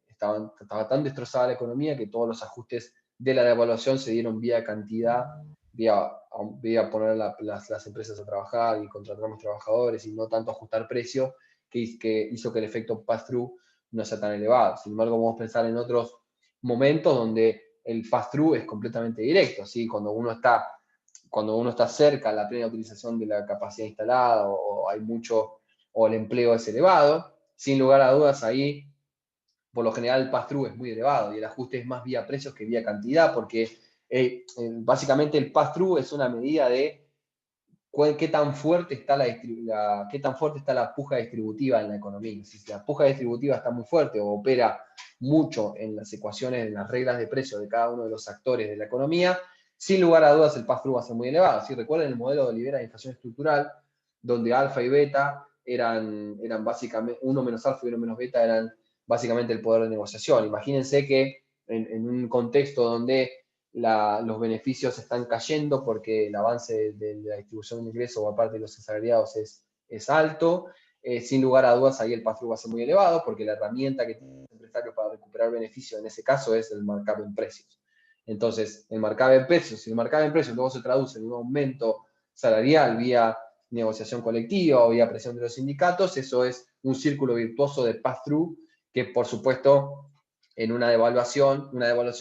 estaba tan destrozada la economía que todos los ajustes de la devaluación se dieron vía cantidad, vía poner las empresas a trabajar y contratar más trabajadores y no tanto ajustar precios, que hizo que el efecto pass-through no sea tan elevado. Sin embargo, vamos a pensar en otros momentos donde el pass-through es completamente directo, ¿sí? Cuando uno está cerca a la plena utilización de la capacidad instalada o hay mucho, o el empleo es elevado, sin lugar a dudas ahí, por lo general el pass-through es muy elevado y el ajuste es más vía precios que vía cantidad, porque básicamente el pass-through es una medida de qué tan fuerte está la puja distributiva en la economía. Si la puja distributiva está muy fuerte o opera mucho en las ecuaciones, en las reglas de precios de cada uno de los actores de la economía, sin lugar a dudas el pass-through va a ser muy elevado. Si recuerden el modelo de Olivera de inflación estructural, donde alfa y beta eran básicamente, 1 menos alfa y 1 menos beta eran básicamente el poder de negociación. Imagínense que en un contexto donde los beneficios están cayendo porque el avance de la distribución de ingresos por parte de los asalariados es alto. Sin lugar a dudas, ahí el pass-through va a ser muy elevado porque la herramienta que tiene el empresario para recuperar beneficios en ese caso es el markup en precios. Entonces, el markup en precios, si el markup en precios luego se traduce en un aumento salarial vía negociación colectiva o vía presión de los sindicatos, eso es un círculo virtuoso de pass-through que, por supuesto, en una devaluación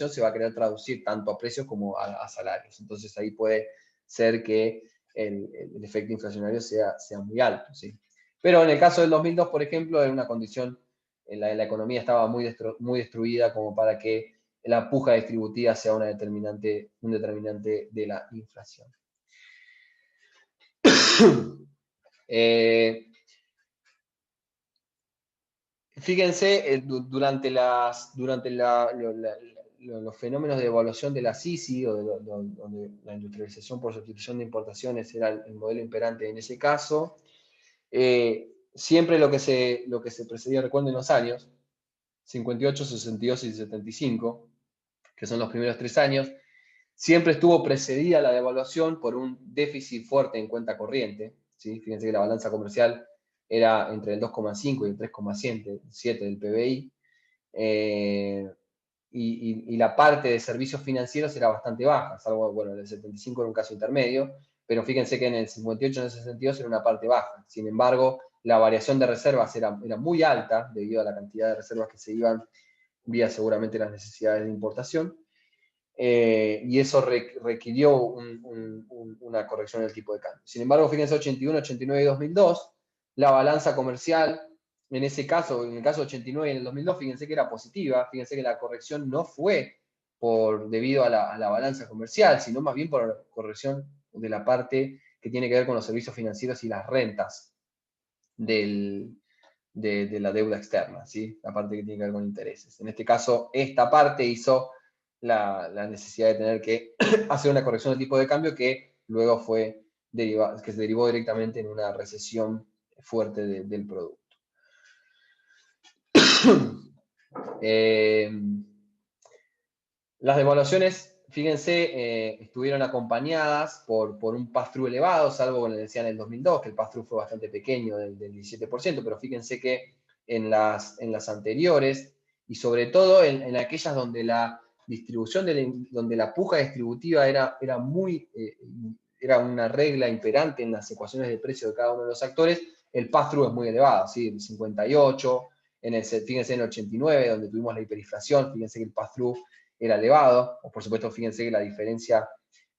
se va a querer traducir tanto a precios como a salarios. Entonces ahí puede ser que el efecto inflacionario sea muy alto, ¿sí? Pero en el caso del 2002, por ejemplo, en una condición, la economía estaba muy destruida como para que la puja distributiva sea un determinante de la inflación. Fíjense, durante los fenómenos de devaluación de la SISI, donde la industrialización por sustitución de importaciones era el modelo imperante en ese caso, siempre lo que se precedía, recuerden los años, 58, 62 y 75, que son los primeros 3 años, siempre estuvo precedida la devaluación por un déficit fuerte en cuenta corriente, ¿sí? Fíjense que la balanza comercial era entre el 2,5 y el 3,7 del PBI, y la parte de servicios financieros era bastante baja, salvo, bueno, en el 75 era un caso intermedio, pero fíjense que en el 58 y en el 62 era una parte baja. Sin embargo, la variación de reservas era muy alta debido a la cantidad de reservas que se iban vía seguramente las necesidades de importación. y eso requirió una corrección del tipo de cambio. Sin embargo, fíjense, 81, 89 y 2002, la balanza comercial, en ese caso, en el caso 89 y en el 2002, fíjense que era positiva, fíjense que la corrección no fue debido a la balanza comercial, sino más bien por la corrección de la parte que tiene que ver con los servicios financieros y las rentas de la deuda externa, ¿sí? La parte que tiene que ver con intereses. En este caso, esta parte hizo la necesidad de tener que hacer una corrección del tipo de cambio que luego que se derivó directamente en una recesión fuerte del producto. Las devaluaciones, fíjense, estuvieron acompañadas por un pass-through elevado, salvo, como les decía, en el 2002, que el pass-through fue bastante pequeño, del 17%, pero fíjense que en las anteriores, y sobre todo en aquellas donde la distribución, donde la puja distributiva era una regla imperante en las ecuaciones de precio de cada uno de los actores, el pass-through es muy elevado, ¿sí? El 58, fíjense en el 89, donde tuvimos la hiperinflación, fíjense que el pass-through era elevado, o por supuesto, fíjense que la diferencia,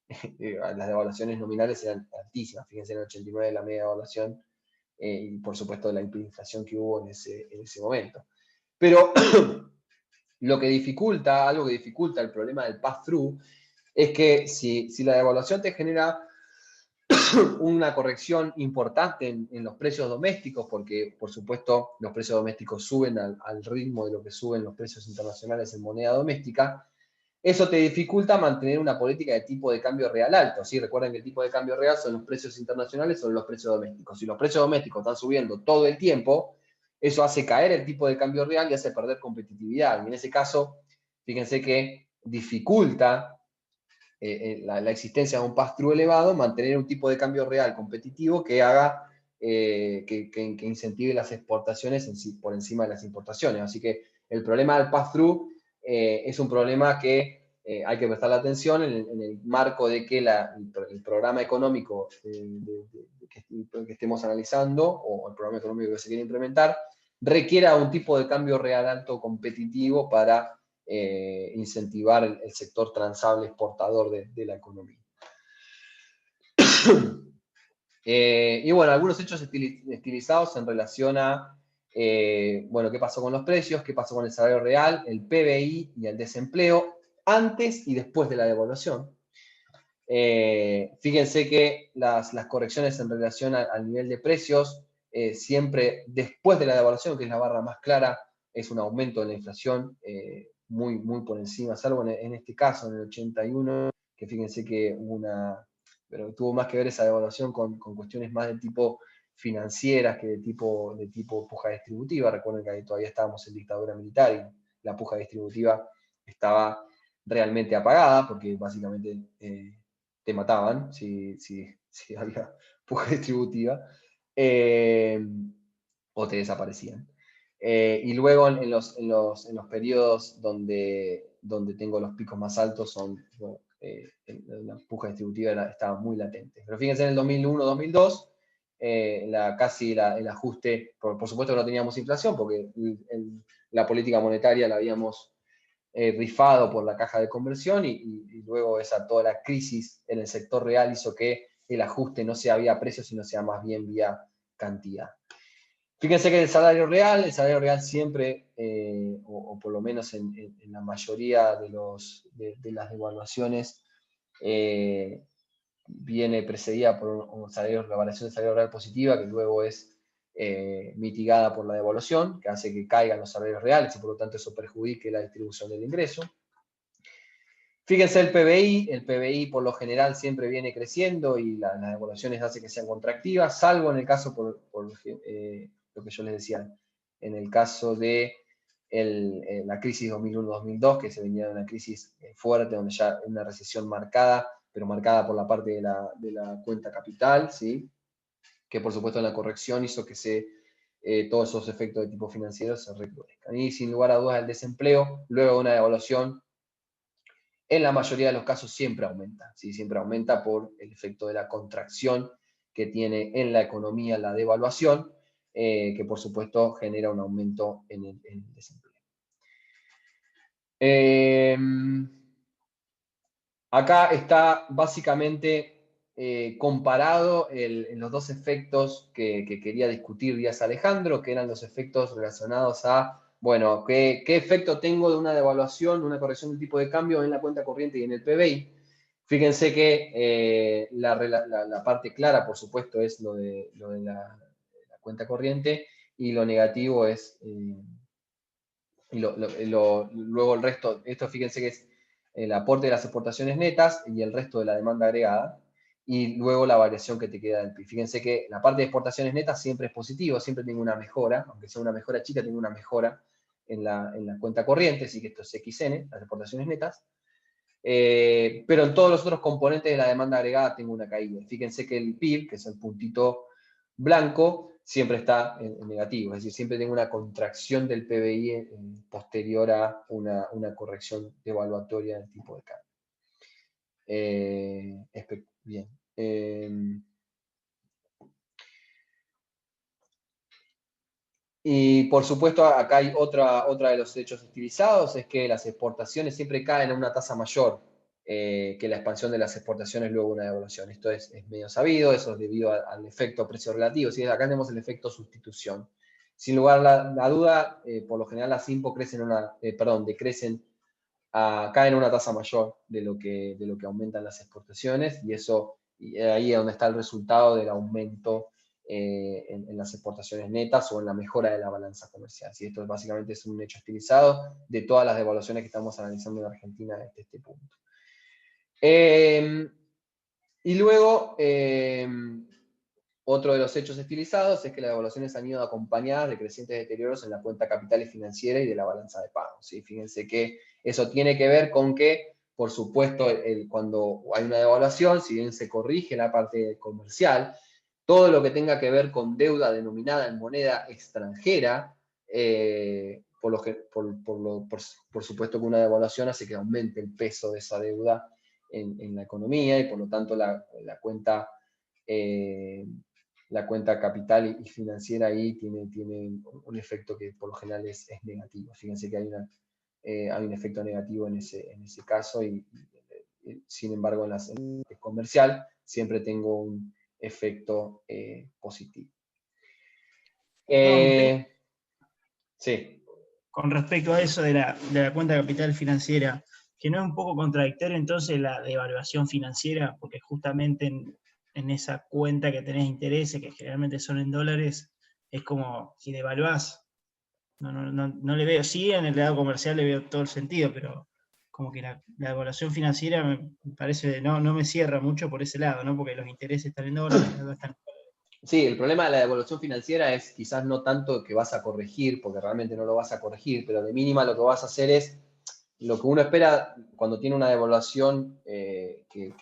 las devaluaciones nominales eran altísimas, fíjense en el 89 la media devaluación, y por supuesto la hiperinflación que hubo en ese momento. Pero algo que dificulta el problema del pass-through es que si la devaluación te genera una corrección importante en los precios domésticos, porque por supuesto los precios domésticos suben al ritmo de lo que suben los precios internacionales en moneda doméstica, eso te dificulta mantener una política de tipo de cambio real alto. ¿Sí? Recuerden que el tipo de cambio real son los precios internacionales sobre los precios domésticos. Si los precios domésticos están subiendo todo el tiempo, eso hace caer el tipo de cambio real y hace perder competitividad. Y en ese caso, fíjense que dificulta la existencia de un pass-through elevado, mantener un tipo de cambio real competitivo que haga que incentive las exportaciones por encima de las importaciones. Así que el problema del pass-through es un problema que hay que prestarle atención en el marco de que el programa económico que estemos analizando, o el programa económico que se quiere implementar, requiera un tipo de cambio real alto competitivo para incentivar el sector transable exportador de la economía. Y bueno, algunos hechos estilizados en relación a, bueno, qué pasó con los precios, qué pasó con el salario real, el PBI y el desempleo, antes y después de la devaluación. Fíjense que las correcciones en relación al nivel de precios, siempre después de la devaluación, que es la barra más clara, es un aumento de la inflación muy por encima, salvo en este caso, en el 81, que fíjense que pero tuvo más que ver esa devaluación con cuestiones más de tipo financieras que de tipo puja distributiva. Recuerden que ahí todavía estábamos en dictadura militar y la puja distributiva estaba realmente apagada, porque básicamente te mataban si había puja distributiva, o te desaparecían. Y luego en los periodos donde tengo los picos más altos la puja distributiva estaba muy latente. Pero fíjense en el 2001-2002, casi el ajuste, por supuesto que no teníamos inflación, porque la política monetaria la habíamos rifado por la caja de conversión y luego toda la crisis en el sector real hizo que el ajuste no sea vía precio, sino sea más bien vía cantidad. Fíjense que el salario real siempre, o por lo menos en la mayoría de las devaluaciones, viene precedida por la variación del salario real positiva, que luego es mitigada por la devaluación, que hace que caigan los salarios reales y por lo tanto eso perjudique la distribución del ingreso. Fíjense el PBI por lo general siempre viene creciendo y las devaluaciones hacen que sean contractivas, salvo en el caso, por lo que yo les decía, en el caso de la crisis 2001-2002, que se venía de una crisis fuerte, donde ya una recesión marcada, pero marcada por la parte de la cuenta capital, ¿sí? Que por supuesto en la corrección hizo que todos esos efectos de tipo financiero se recrudezcan. Y sin lugar a dudas el desempleo, luego de una devaluación, en la mayoría de los casos siempre aumenta, ¿sí? Siempre aumenta por el efecto de la contracción que tiene en la economía la devaluación, que por supuesto genera un aumento en el desempleo. Acá está básicamente comparado los dos efectos que quería discutir Díaz Alejandro, que eran los efectos relacionados a, bueno, ¿qué efecto tengo de una devaluación, de una corrección del tipo de cambio en la cuenta corriente y en el PBI? Fíjense que la parte clara, por supuesto, es lo de la cuenta corriente, y lo negativo es, luego el resto, esto fíjense que es el aporte de las exportaciones netas y el resto de la demanda agregada, y luego la variación que te queda del PIB. Fíjense que la parte de exportaciones netas siempre es positivo, siempre tengo una mejora, aunque sea una mejora chica, tengo una mejora en la cuenta corriente, así que esto es XN, las exportaciones netas. Pero en todos los otros componentes de la demanda agregada tengo una caída. Fíjense que el PIB, que es el puntito blanco, siempre está en negativo, es decir, siempre tengo una contracción del PBI posterior a una corrección devaluatoria del tipo de cambio. Bien. Y por supuesto, acá hay otra de los hechos utilizados, es que las exportaciones siempre caen a una tasa mayor que la expansión de las exportaciones luego de una devaluación. Esto es medio sabido, eso es debido al efecto precio relativo. ¿Sí? Acá tenemos el efecto sustitución. Sin lugar a la duda, por lo general las IMPO decrecen, caen a una tasa mayor de lo que aumentan las exportaciones, y ahí es donde está el resultado del aumento en las exportaciones netas o en la mejora de la balanza comercial. ¿Sí? Esto básicamente es un hecho estilizado de todas las devaluaciones que estamos analizando en Argentina desde este punto. Y luego, otro de los hechos estilizados es que las devaluaciones han ido acompañadas de crecientes deterioros en la cuenta capital y financiera y de la balanza de pagos. ¿Sí? Fíjense que eso tiene que ver con que, por supuesto, cuando hay una devaluación, si bien se corrige la parte comercial, todo lo que tenga que ver con deuda denominada en moneda extranjera, por supuesto que una devaluación hace que aumente el peso de esa deuda en la economía, y por lo tanto la cuenta capital y financiera ahí tiene un efecto que por lo general es negativo. Fíjense que hay un efecto negativo en ese caso, y sin embargo en la comercial siempre tengo un efecto positivo. Sí. Con respecto a eso de la cuenta capital financiera, que no es un poco contradictorio entonces la devaluación financiera, porque justamente en esa cuenta que tenés intereses, que generalmente son en dólares, es como si devaluás. No le veo, sí, en el lado comercial le veo todo el sentido, pero como que la devaluación financiera me parece, no me cierra mucho por ese lado, ¿no? Porque los intereses están en dólares, las deudas están en dólares. Sí, el problema de la devaluación financiera es quizás no tanto que vas a corregir, porque realmente no lo vas a corregir, pero de mínima lo que vas a hacer es lo que uno espera cuando tiene una devaluación que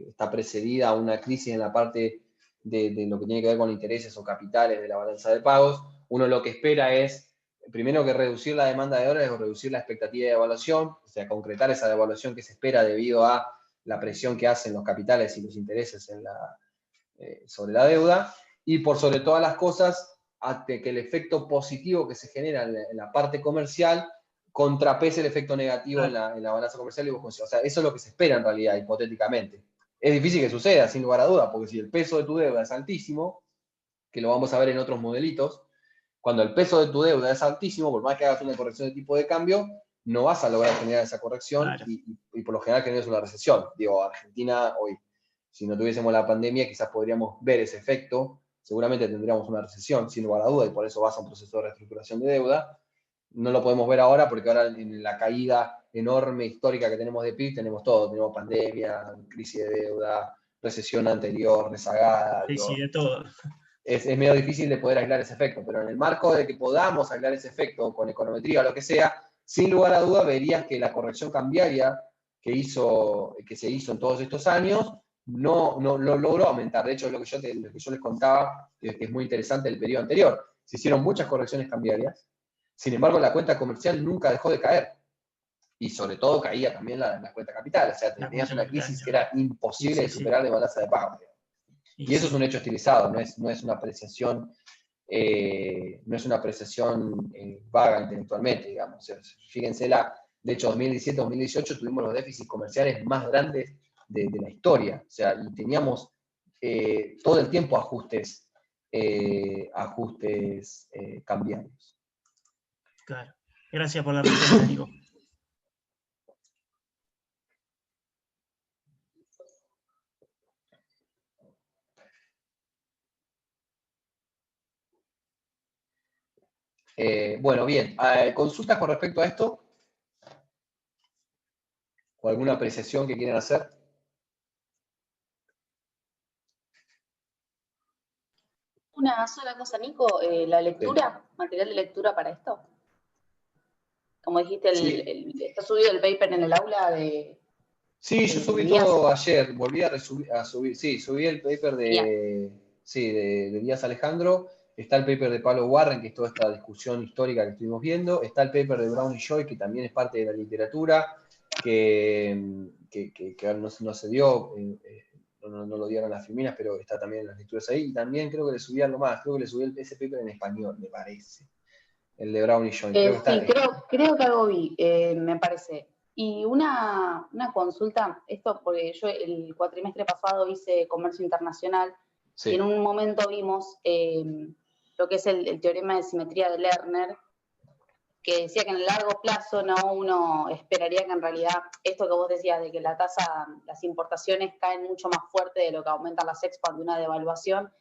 está precedida a una crisis en la parte de lo que tiene que ver con intereses o capitales de la balanza de pagos. Uno lo que espera es, primero, que reducir la demanda de dólares o reducir la expectativa de devaluación, o sea, concretar esa devaluación que se espera debido a la presión que hacen los capitales y los intereses sobre la deuda, y por sobre todas las cosas, que el efecto positivo que se genera en la parte comercial contrapese el efecto negativo en la balanza comercial. O sea, eso es lo que se espera en realidad, hipotéticamente. Es difícil que suceda, sin lugar a duda, porque si el peso de tu deuda es altísimo, que lo vamos a ver en otros modelitos, cuando el peso de tu deuda es altísimo, por más que hagas una corrección de tipo de cambio, no vas a lograr generar esa corrección, claro. y por lo general generas una recesión. Digo, Argentina hoy, si no tuviésemos la pandemia, quizás podríamos ver ese efecto, seguramente tendríamos una recesión, sin lugar a duda, y por eso vas a un proceso de reestructuración de deuda. No lo podemos ver ahora, porque ahora en la caída enorme histórica que tenemos de PIB, tenemos todo, tenemos pandemia, crisis de deuda, recesión anterior, rezagada. Sí, de todo. Es medio difícil de poder aislar ese efecto, pero en el marco de que podamos aislar ese efecto con econometría o lo que sea, sin lugar a duda verías que la corrección cambiaria que se hizo en todos estos años no logró aumentar. De hecho, lo que yo les contaba, que es muy interesante del periodo anterior, se hicieron muchas correcciones cambiarias, sin embargo la cuenta comercial nunca dejó de caer, y sobre todo caía también la cuenta capital, o sea, tenías una crisis que era imposible de superar de balanza de pago. Y eso es un hecho estilizado, no es una apreciación, vaga intelectualmente, digamos. O sea, fíjense De hecho, 2017-2018 tuvimos los déficits comerciales más grandes de la historia. O sea, y teníamos todo el tiempo ajustes cambiarios. Claro. Gracias por la respuesta, Nico. Bueno, bien. ¿Consultas con respecto a esto? ¿O alguna apreciación que quieran hacer? Una sola cosa, Nico, la lectura, material de lectura para esto. Como dijiste, Sí. está subido el paper en el aula de... Sí, yo subí Díaz. todo ayer, volví a subir, sí, subí el paper Genial. de Díaz Alejandro, está el paper de Pablo Warren, que es toda esta discusión histórica que estuvimos viendo, está el paper de Brown y Joy, que también es parte de la literatura, que no se dio, no lo dieron las Filminas, pero está también en las lecturas ahí, y también creo que le subí algo más, creo que le subí ese paper en español, me parece, el de Brown y Joy. Creo que algo vi, me parece. Y una consulta, esto porque yo el cuatrimestre pasado hice comercio internacional, Sí. y en un momento vimos lo que es el teorema de simetría de Lerner, que decía que en el largo plazo uno esperaría que en realidad, esto que vos decías de que la tasa, las importaciones caen mucho más fuerte de lo que aumentan las expo ante una devaluación,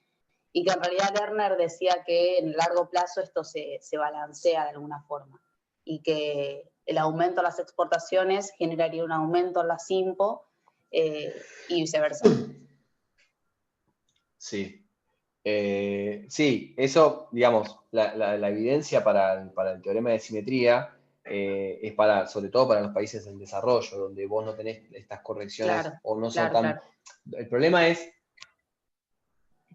y que en realidad Lerner decía que en el largo plazo esto se balancea de alguna forma, y que el aumento de las exportaciones generaría un aumento en las IMPO y viceversa. Sí. Sí, eso, digamos, la evidencia para el teorema de simetría es sobre todo para los países en desarrollo, donde vos no tenés estas correcciones o no son tan... Claro. El problema es,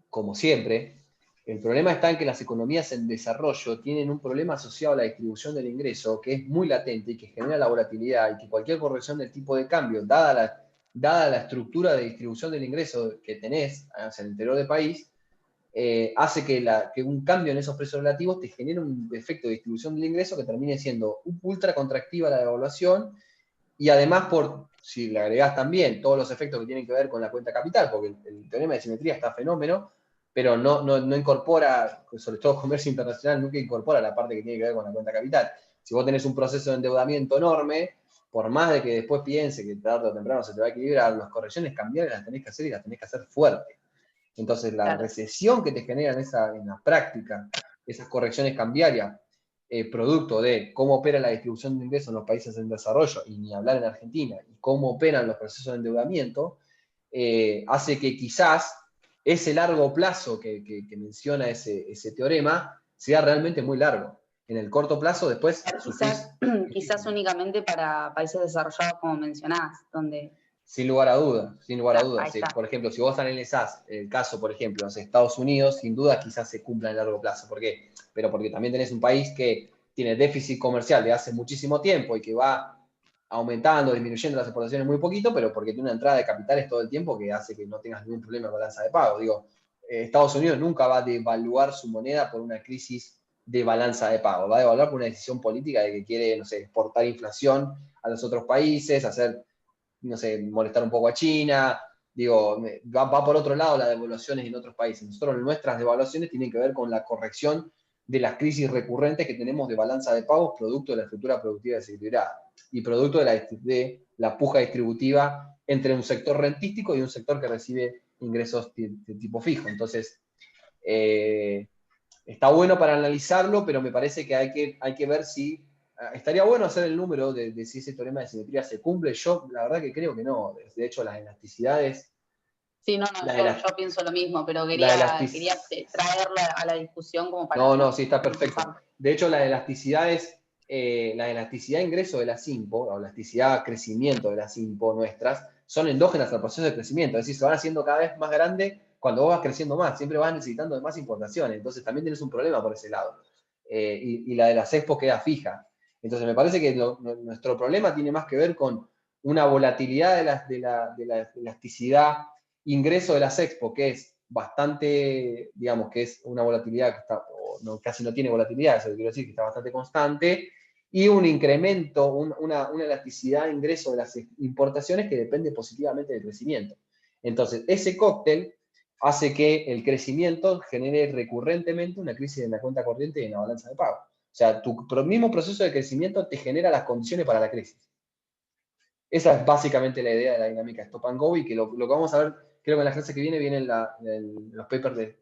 como siempre, el problema está en que las economías en desarrollo tienen un problema asociado a la distribución del ingreso que es muy latente y que genera la volatilidad, y que cualquier corrección del tipo de cambio, dada la estructura de distribución del ingreso que tenés hacia el interior del país, hace que un cambio en esos precios relativos te genere un efecto de distribución del ingreso que termine siendo ultra contractiva la devaluación, y además, si le agregás también todos los efectos que tienen que ver con la cuenta capital, porque el teorema de simetría está fenómeno, pero no incorpora, sobre todo comercio internacional, nunca incorpora la parte que tiene que ver con la cuenta capital. Si vos tenés un proceso de endeudamiento enorme, por más de que después piense que tarde o temprano se te va a equilibrar, las correcciones cambiarias las tenés que hacer, y las tenés que hacer fuerte. Entonces, la recesión que te generan en la práctica, esas correcciones cambiarias, producto de cómo opera la distribución de ingresos en los países en desarrollo, y ni hablar en Argentina, y cómo operan los procesos de endeudamiento, hace que quizás ese largo plazo que menciona ese teorema sea realmente muy largo. En el corto plazo, después... Quizás únicamente para países desarrollados, como mencionás, donde... Sin lugar a dudas, sin lugar a dudas. Ahí está. Por ejemplo, si vos analizás el caso, por ejemplo, de los Estados Unidos, sin duda quizás se cumpla en largo plazo. ¿Por qué? Pero porque también tenés un país que tiene déficit comercial de hace muchísimo tiempo y que va aumentando, disminuyendo las exportaciones muy poquito, pero porque tiene una entrada de capitales todo el tiempo que hace que no tengas ningún problema de balanza de pago. Digo, Estados Unidos nunca va a devaluar su moneda por una crisis de balanza de pago. Va a devaluar por una decisión política de que quiere, no sé, exportar inflación a los otros países, hacer, no sé, molestar un poco a China. Digo, va por otro lado las devaluaciones en otros países. Nosotros, nuestras devaluaciones tienen que ver con la corrección de las crisis recurrentes que tenemos de balanza de pagos, producto de la estructura productiva desequilibrada y producto de la puja distributiva entre un sector rentístico y un sector que recibe ingresos de tipo fijo. Entonces, está bueno para analizarlo, pero me parece que hay que ver si... Estaría bueno hacer el número de si ese teorema de simetría se cumple. Yo, la verdad que creo que no. De hecho, las elasticidades... Sí, yo pienso lo mismo, pero quería traerlo a la discusión como para... No, sí, está perfecto. De hecho, las elasticidades, la elasticidad de ingreso de las IMPO, o elasticidad crecimiento de las IMPO nuestras, son endógenas al proceso de crecimiento. Es decir, se van haciendo cada vez más grandes cuando vos vas creciendo más. Siempre vas necesitando de más importaciones. Entonces también tienes un problema por ese lado. Y la de las EXPO queda fija. Entonces me parece que nuestro problema tiene más que ver con una volatilidad de la elasticidad ingreso de las Expo, que es bastante, digamos, que es una volatilidad que está, casi no tiene volatilidad, eso quiero decir, que está bastante constante, y un incremento, una elasticidad de ingreso de las importaciones que depende positivamente del crecimiento. Entonces, ese cóctel hace que el crecimiento genere recurrentemente una crisis en la cuenta corriente y en la balanza de pago. O sea, tu mismo proceso de crecimiento te genera las condiciones para la crisis. Esa es básicamente la idea de la dinámica Stop and Go, y que lo que vamos a ver, creo que en la clase que viene los papers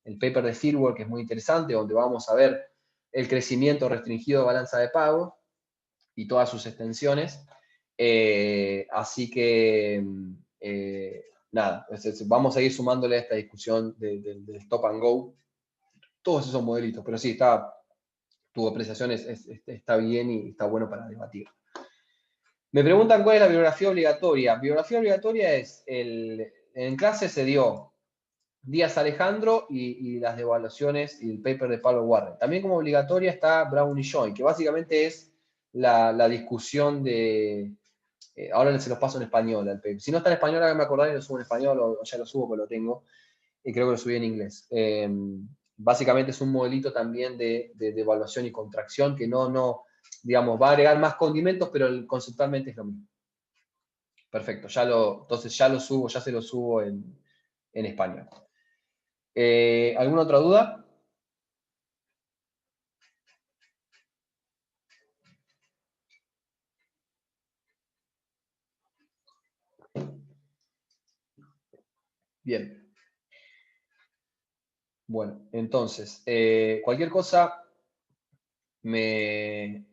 el paper de Fieldwork, que es muy interesante, donde vamos a ver el crecimiento restringido de balanza de pago y todas sus extensiones. Así que, nada, vamos a ir sumándole a esta discusión del Stop and Go todos esos modelitos, pero sí, tu apreciación está bien y está bueno para debatir. Me preguntan cuál es la bibliografía obligatoria. Bibliografía obligatoria es, en clase se dio Díaz Alejandro y las devaluaciones y el paper de Pablo Warren. También como obligatoria está Brown y Joy, que básicamente es la discusión de... ahora se los paso en español al paper. Si no está en español, ahora me acordar y lo subo en español, o ya lo subo, pero lo tengo. Y creo que lo subí en inglés. Básicamente es un modelito también de evaluación y contracción que digamos, va a agregar más condimentos, pero conceptualmente es lo mismo. Perfecto, entonces ya se lo subo en español. ¿Alguna otra duda? Bien. Bueno, entonces, cualquier cosa me